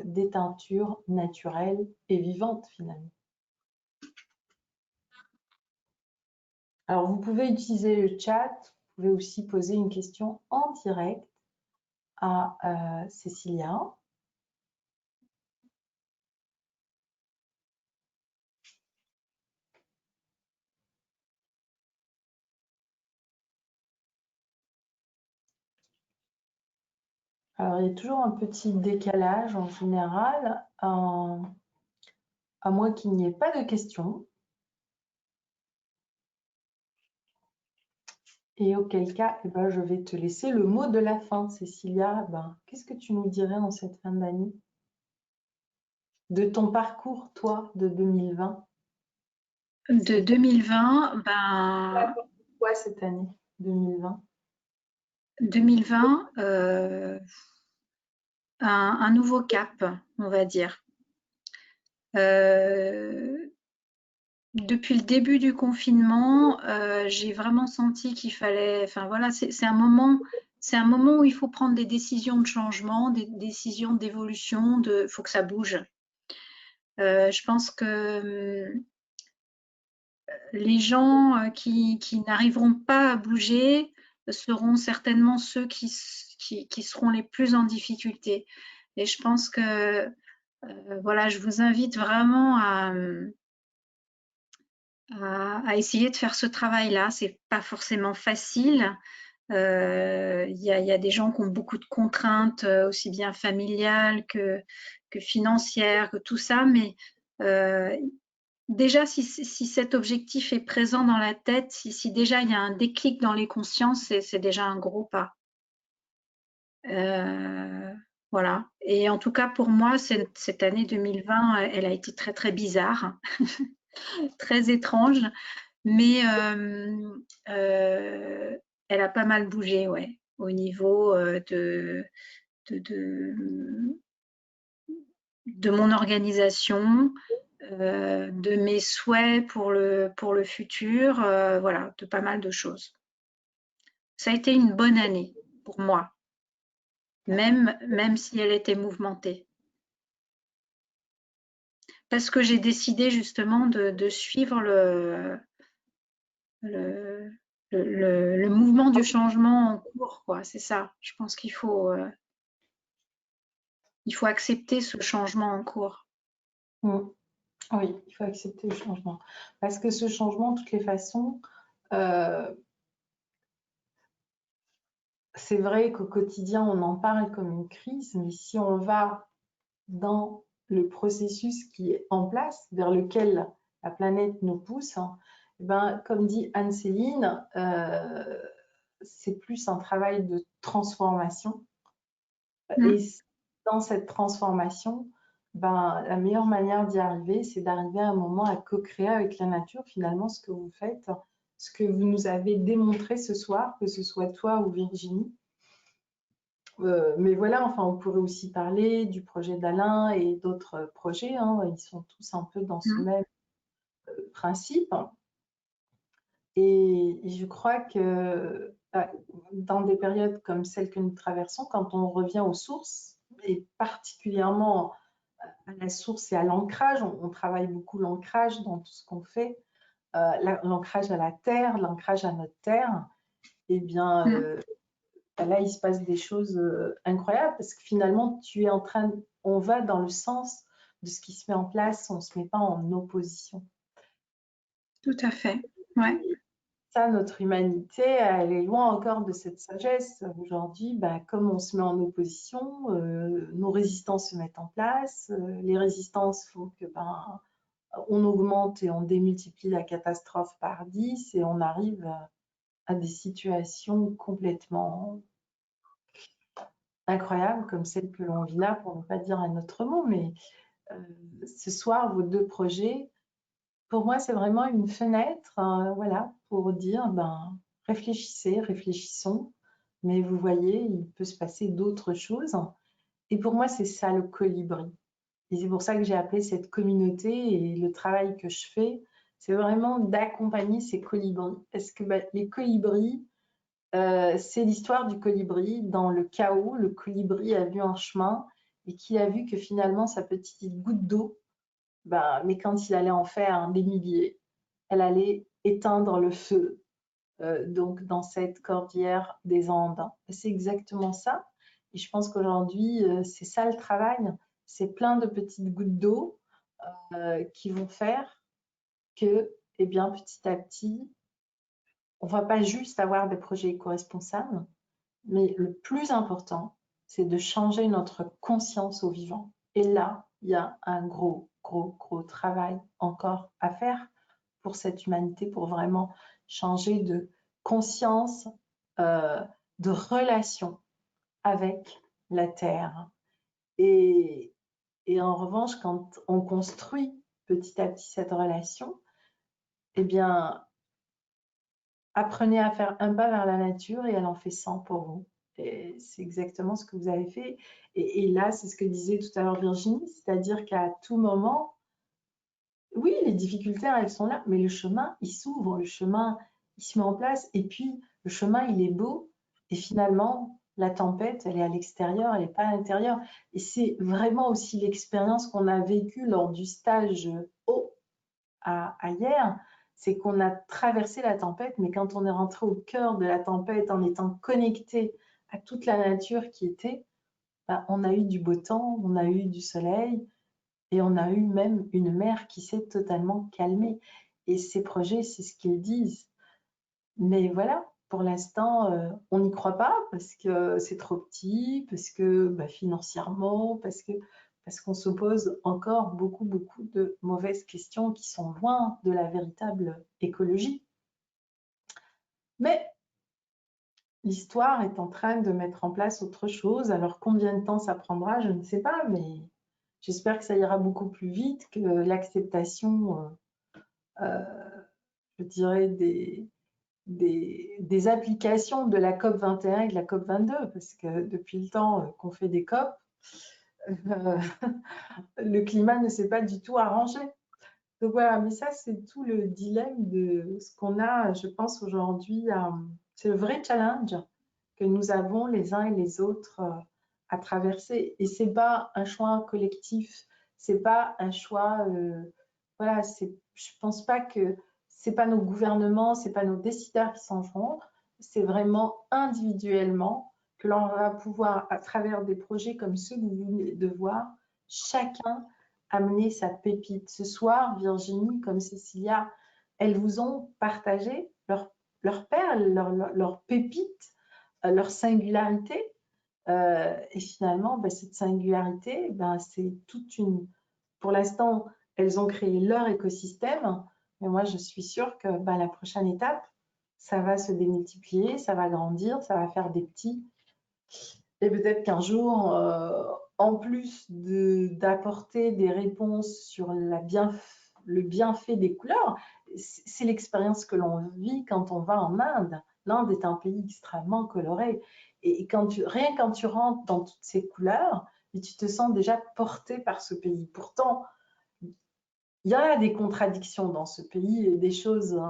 des teintures naturelles et vivantes finalement? Alors vous pouvez utiliser le chat, vous pouvez aussi poser une question en direct à Cécilia. Alors, il y a toujours un petit décalage en général. à moins qu'il n'y ait pas de questions. Et auquel cas, eh ben, je vais te laisser le mot de la fin, Cécilia. Ben, qu'est-ce que tu nous dirais en cette fin d'année? De ton parcours, toi, de 2020? De 2020, ben, Quoi cette année 2020? 2020, un nouveau cap, on va dire. Depuis le début du confinement, j'ai vraiment senti qu'il fallait, enfin voilà, c'est un moment où il faut prendre des décisions de changement, des décisions d'évolution, faut que ça bouge. Je pense que les gens qui n'arriveront pas à bouger seront certainement ceux qui seront les plus en difficulté. Et je pense que voilà, je vous invite vraiment à essayer de faire ce travail-là. C'est pas forcément facile. Il y a des gens qui ont beaucoup de contraintes, aussi bien familiales que financières, que tout ça, mais déjà, si cet objectif est présent dans la tête, si déjà il y a un déclic dans les consciences, c'est déjà un gros pas. Voilà. Et en tout cas, pour moi, cette année 2020, elle a été très, très bizarre, très étrange, mais elle a pas mal bougé, ouais, au niveau de mon organisation, de mes souhaits pour le futur, voilà, de pas mal de choses. Ça a été une bonne année pour moi, même si elle était mouvementée. Parce que j'ai décidé justement de suivre le mouvement du changement en cours, quoi. C'est ça. Je pense qu'il faut accepter ce changement en cours. Oui, il faut accepter le changement. Parce que ce changement, de toutes les façons, c'est vrai qu'au quotidien, on en parle comme une crise, mais si on va dans le processus qui est en place, vers lequel la planète nous pousse, ben, comme dit Anne-Céline, c'est plus un travail de transformation. Et dans cette transformation, ben, la meilleure manière d'y arriver, c'est d'arriver à un moment à co-créer avec la nature, finalement, ce que vous faites, ce que vous nous avez démontré ce soir, que ce soit toi ou Virginie. Mais voilà, enfin, on pourrait aussi parler du projet d'Alain et d'autres projets, hein, ils sont tous un peu dans ce même principe. Et je crois que dans des périodes comme celle que nous traversons, quand on revient aux sources, et particulièrement à la source et à l'ancrage, on travaille beaucoup l'ancrage dans tout ce qu'on fait, l'ancrage à la terre, l'ancrage à notre terre, et bien là, il se passe des choses incroyables parce que finalement, on va dans le sens de ce qui se met en place, on ne se met pas en opposition. Tout à fait, ouais. Ça, notre humanité, elle est loin encore de cette sagesse. Aujourd'hui, comme on se met en opposition, nos résistances se mettent en place. Les résistances font que on augmente et on démultiplie la catastrophe par 10 et on arrive à des situations complètement incroyables comme celle que l'on vit là, pour ne pas dire un autre mot. Mais ce soir, vos deux projets, pour moi, c'est vraiment une fenêtre, voilà, pour dire, réfléchissez, réfléchissons, mais vous voyez, il peut se passer d'autres choses. Et pour moi, c'est ça le colibri. Et c'est pour ça que j'ai appelé cette communauté et le travail que je fais, c'est vraiment d'accompagner ces colibris. Parce que les colibris, c'est l'histoire du colibri. Dans le chaos, le colibri a vu un chemin et qui a vu que finalement, sa petite goutte d'eau, mais quand il allait en faire des milliers, elle allait éteindre le feu, donc dans cette cordillère des Andes. C'est exactement ça. Et je pense qu'aujourd'hui, c'est ça le travail. C'est plein de petites gouttes d'eau qui vont faire que, eh bien, petit à petit, on ne va pas juste avoir des projets éco-responsables, mais le plus important, c'est de changer notre conscience au vivant. Et là, il y a un gros gros travail encore à faire pour cette humanité, pour vraiment changer de conscience, de relation avec la Terre. Et en revanche, quand on construit petit à petit cette relation, eh bien, apprenez à faire un pas vers la nature et elle en fait 100 pour vous. Et c'est exactement ce que vous avez fait. Et là, c'est ce que disait tout à l'heure Virginie, c'est-à-dire qu'à tout moment, oui, les difficultés, elles sont là, mais le chemin, il s'ouvre, le chemin, il se met en place. Et puis, le chemin, il est beau. Et finalement, la tempête, elle est à l'extérieur, elle n'est pas à l'intérieur. Et c'est vraiment aussi l'expérience qu'on a vécue lors du stage eau à hier, c'est qu'on a traversé la tempête, mais quand on est rentré au cœur de la tempête en étant connecté à toute la nature qui était, ben, on a eu du beau temps, on a eu du soleil et on a eu même une mer qui s'est totalement calmée. Et ces projets, c'est ce qu'ils disent. Mais voilà, pour l'instant, on n'y croit pas parce que c'est trop petit, parce que bah, financièrement, parce qu'on se pose encore beaucoup de mauvaises questions qui sont loin de la véritable écologie. Mais l'histoire est en train de mettre en place autre chose. Alors combien de temps ça prendra, je ne sais pas, mais j'espère que ça ira beaucoup plus vite que l'acceptation, je dirais, des applications de la COP 21 et de la COP 22, parce que depuis le temps qu'on fait des COP, le climat ne s'est pas du tout arrangé. Donc voilà, mais ça, c'est tout le dilemme de ce qu'on a, je pense, aujourd'hui. C'est le vrai challenge que nous avons les uns et les autres à traverser. Et c'est pas un choix collectif, c'est pas un choix. Voilà, je pense pas que c'est pas nos gouvernements, c'est pas nos décideurs qui changeront. C'est vraiment individuellement que l'on va pouvoir, à travers des projets comme ceux que vous venez de voir, chacun amener sa pépite. Ce soir, Virginie comme Cécilia, elles vous ont partagé leur perle, leur pépite, leur singularité. Et finalement, ben, cette singularité, ben, c'est toute une... Pour l'instant, elles ont créé leur écosystème, mais moi, je suis sûre que ben, la prochaine étape, ça va se démultiplier, ça va grandir, ça va faire des petits. Et peut-être qu'un jour, en plus d'apporter des réponses sur le bienfait des couleurs, c'est l'expérience que l'on vit quand on va en Inde. L'Inde est un pays extrêmement coloré. Et rien quand tu rentres dans toutes ces couleurs, et tu te sens déjà porté par ce pays. Pourtant, il y a des contradictions dans ce pays et des choses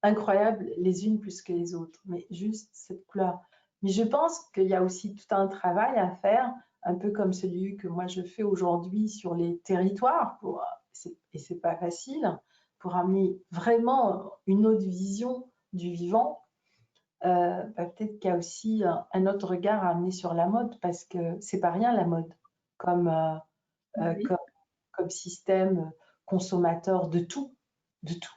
incroyables les unes plus que les autres. Mais juste cette couleur. Mais je pense qu'il y a aussi tout un travail à faire, un peu comme celui que moi je fais aujourd'hui sur les territoires, et c'est pas facile, pour amener vraiment une autre vision du vivant. Peut-être qu'il y a aussi un autre regard à amener sur la mode, parce que c'est pas rien la mode, comme, Oui. comme système consommateur de tout, de tout.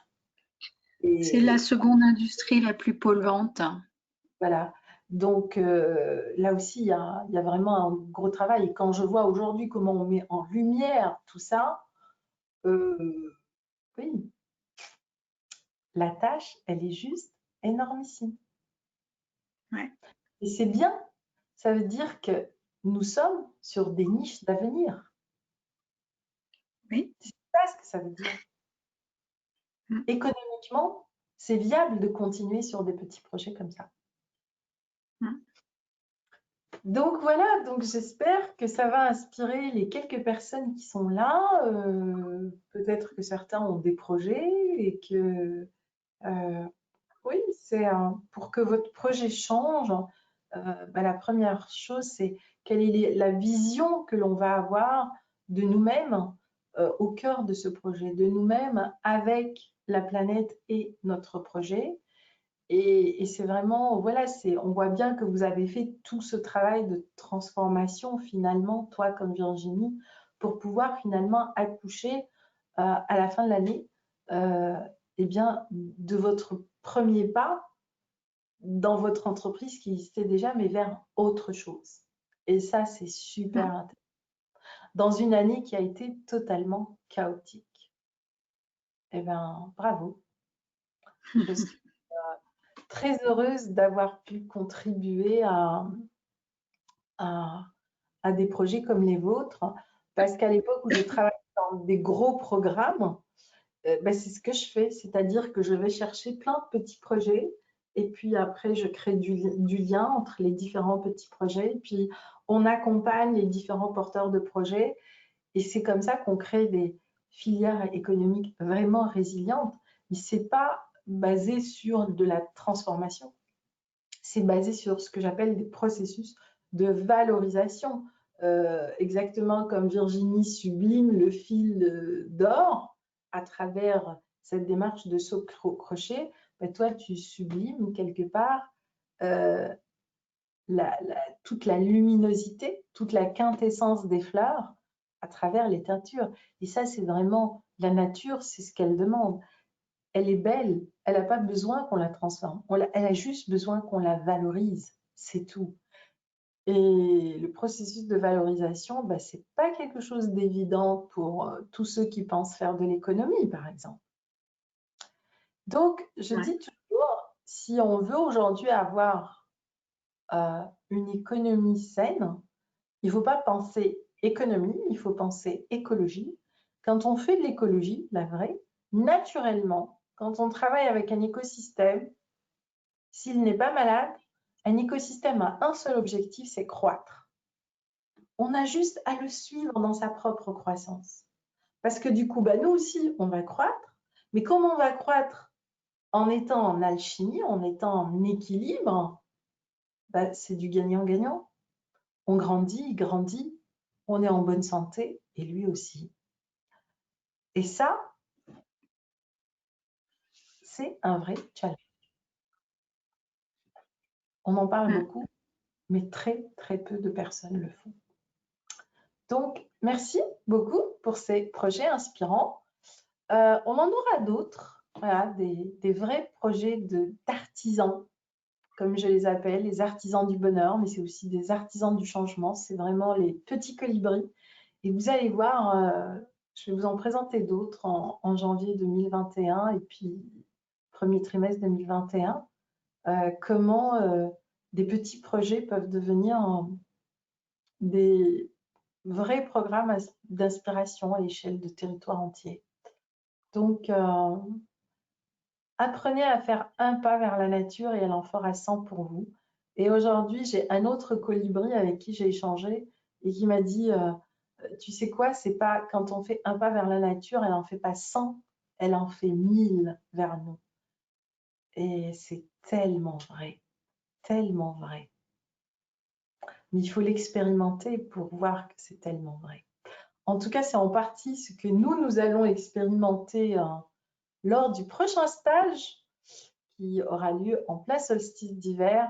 C'est la seconde industrie la plus polluante. Voilà. Donc là aussi, il y a vraiment un gros travail. Et quand je vois aujourd'hui comment on met en lumière tout ça, oui, la tâche, elle est juste énormissime. Ouais. Et c'est bien. Ça veut dire que nous sommes sur des niches d'avenir. Oui. C'est ça ce que ça veut dire. Économiquement, c'est viable de continuer sur des petits projets comme ça. Donc voilà, donc j'espère que ça va inspirer les quelques personnes qui sont là. Peut-être que certains ont des projets et que oui, c'est pour que votre projet change. La première chose, c'est quelle est la vision que l'on va avoir de nous-mêmes au cœur de ce projet, de nous-mêmes avec la planète et notre projet. Et c'est vraiment, voilà, on voit bien que vous avez fait tout ce travail de transformation finalement, toi comme Virginie, pour pouvoir finalement accoucher à la fin de l'année, eh bien, de votre premier pas dans votre entreprise qui existait déjà, mais vers autre chose. Et ça, c'est super intéressant. dans une année qui a été totalement chaotique. Eh bien, bravo. Je suis très heureuse d'avoir pu contribuer à des projets comme les vôtres, parce qu'à l'époque où je travaillais dans des gros programmes, c'est ce que je fais, c'est-à-dire que je vais chercher plein de petits projets et puis après je crée du lien entre les différents petits projets, et puis on accompagne les différents porteurs de projets et c'est comme ça qu'on crée des filières économiques vraiment résilientes. Mais c'est pas basé sur de la transformation, c'est basé sur ce que j'appelle des processus de valorisation. Exactement comme Virginie sublime le fil d'or à travers cette démarche de saut crochet, toi tu sublimes quelque part toute la luminosité, toute la quintessence des fleurs à travers les teintures. Et ça, c'est vraiment la nature, c'est ce qu'elle demande. Elle est belle, elle n'a pas besoin qu'on la transforme, elle a juste besoin qu'on la valorise, c'est tout. Et le processus de valorisation, ce n'est pas quelque chose d'évident pour tous ceux qui pensent faire de l'économie, par exemple. Donc, je dis toujours, si on veut aujourd'hui avoir une économie saine, il ne faut pas penser économie, il faut penser écologie. Quand on fait de l'écologie, la vraie, naturellement, quand on travaille avec un écosystème, s'il n'est pas malade, un écosystème a un seul objectif, c'est croître. On a juste à le suivre dans sa propre croissance. Parce que du coup, nous aussi, on va croître. Mais comment on va croître? En étant en alchimie, en étant en équilibre, c'est du gagnant-gagnant. On grandit, il grandit, on est en bonne santé, et lui aussi. Et ça, c'est un vrai challenge. On en parle beaucoup, mais très, très peu de personnes le font. Donc, merci beaucoup pour ces projets inspirants. On en aura d'autres, voilà, des vrais projets d'artisans, comme je les appelle, les artisans du bonheur, mais c'est aussi des artisans du changement. C'est vraiment les petits colibris. Et vous allez voir, je vais vous en présenter d'autres en janvier 2021 et puis premier trimestre 2021, comment des petits projets peuvent devenir des vrais programmes d'inspiration à l'échelle de territoires entiers. Donc, apprenez à faire un pas vers la nature et elle en fera 100 pour vous. Et aujourd'hui, j'ai un autre colibri avec qui j'ai échangé et qui m'a dit tu sais quoi, c'est pas quand on fait un pas vers la nature, elle en fait pas 100, elle en fait 1000 vers nous. Et c'est tellement vrai, tellement vrai. Mais il faut l'expérimenter pour voir que c'est tellement vrai. En tout cas, c'est en partie ce que nous allons expérimenter lors du prochain stage qui aura lieu en plein solstice d'hiver,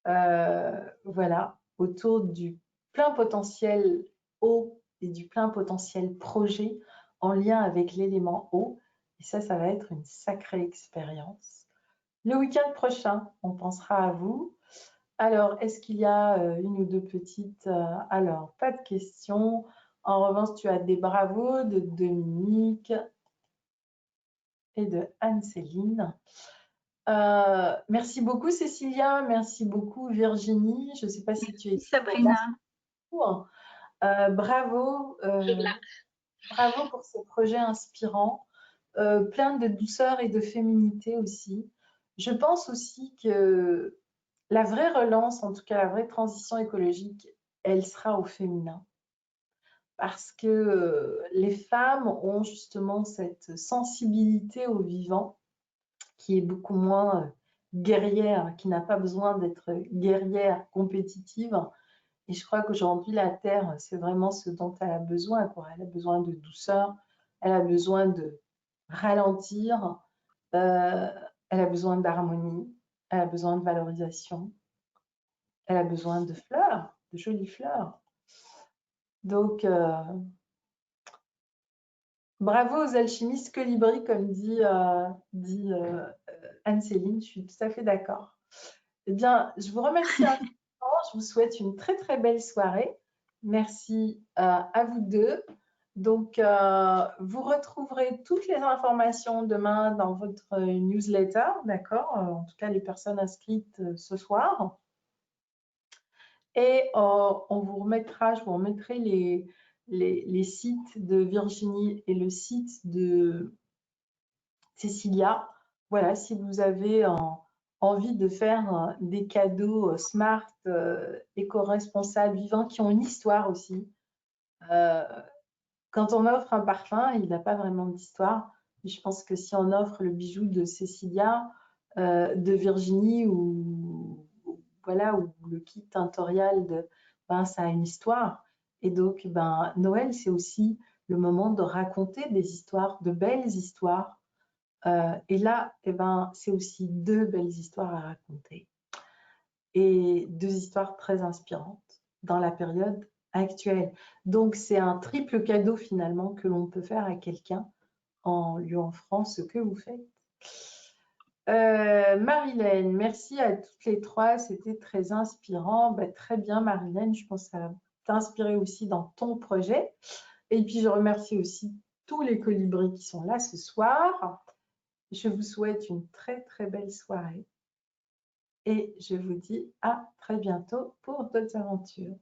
voilà, autour du plein potentiel eau et du plein potentiel projet en lien avec l'élément eau. Et ça va être une sacrée expérience. Le week-end prochain, on pensera à vous. Alors, est-ce qu'il y a une ou deux petites... alors, pas de questions. En revanche, tu as des bravos de Dominique et de Anne-Céline. Merci beaucoup, Cécilia. Merci beaucoup, Virginie. Je ne sais pas si tu es... Sabrina. Bravo. Bravo pour ce projet inspirant. Plein de douceur et de féminité aussi. Je pense aussi que la vraie relance, en tout cas la vraie transition écologique, elle sera au féminin. Parce que les femmes ont justement cette sensibilité au vivant qui est beaucoup moins guerrière, qui n'a pas besoin d'être guerrière compétitive. Et je crois qu'aujourd'hui, la Terre, c'est vraiment ce dont elle a besoin, quoi. Elle a besoin de douceur, elle a besoin de ralentir, elle a besoin d'harmonie, elle a besoin de valorisation, elle a besoin de fleurs, de jolies fleurs. Donc, bravo aux alchimistes colibris, comme dit Anne-Céline, je suis tout à fait d'accord. Eh bien, je vous remercie infiniment, je vous souhaite une très très belle soirée Merci à vous deux. Donc, vous retrouverez toutes les informations demain dans votre newsletter, d'accord? En tout cas, les personnes inscrites ce soir. Et on vous remettra, je vous remettrai les sites de Virginie et le site de Cécilia. Voilà, si vous avez envie de faire des cadeaux smart, éco-responsables, vivants, qui ont une histoire aussi. Quand on offre un parfum, il n'a pas vraiment d'histoire. Je pense que si on offre le bijou de Cécilia, de Virginie voilà, ou le kit tintorial, ça a une histoire. Et donc, Noël, c'est aussi le moment de raconter des histoires, de belles histoires. Et là, c'est aussi deux belles histoires à raconter. Et deux histoires très inspirantes dans la période actuelle. Donc, c'est un triple cadeau finalement que l'on peut faire à quelqu'un en lui offrant ce que vous faites. Marilène, merci à toutes les trois, c'était très inspirant. Très bien Marilène, je pense que ça va t'inspirer aussi dans ton projet. Et puis je remercie aussi tous les colibris qui sont là ce soir. Je vous souhaite une très très belle soirée. Et je vous dis à très bientôt pour d'autres aventures.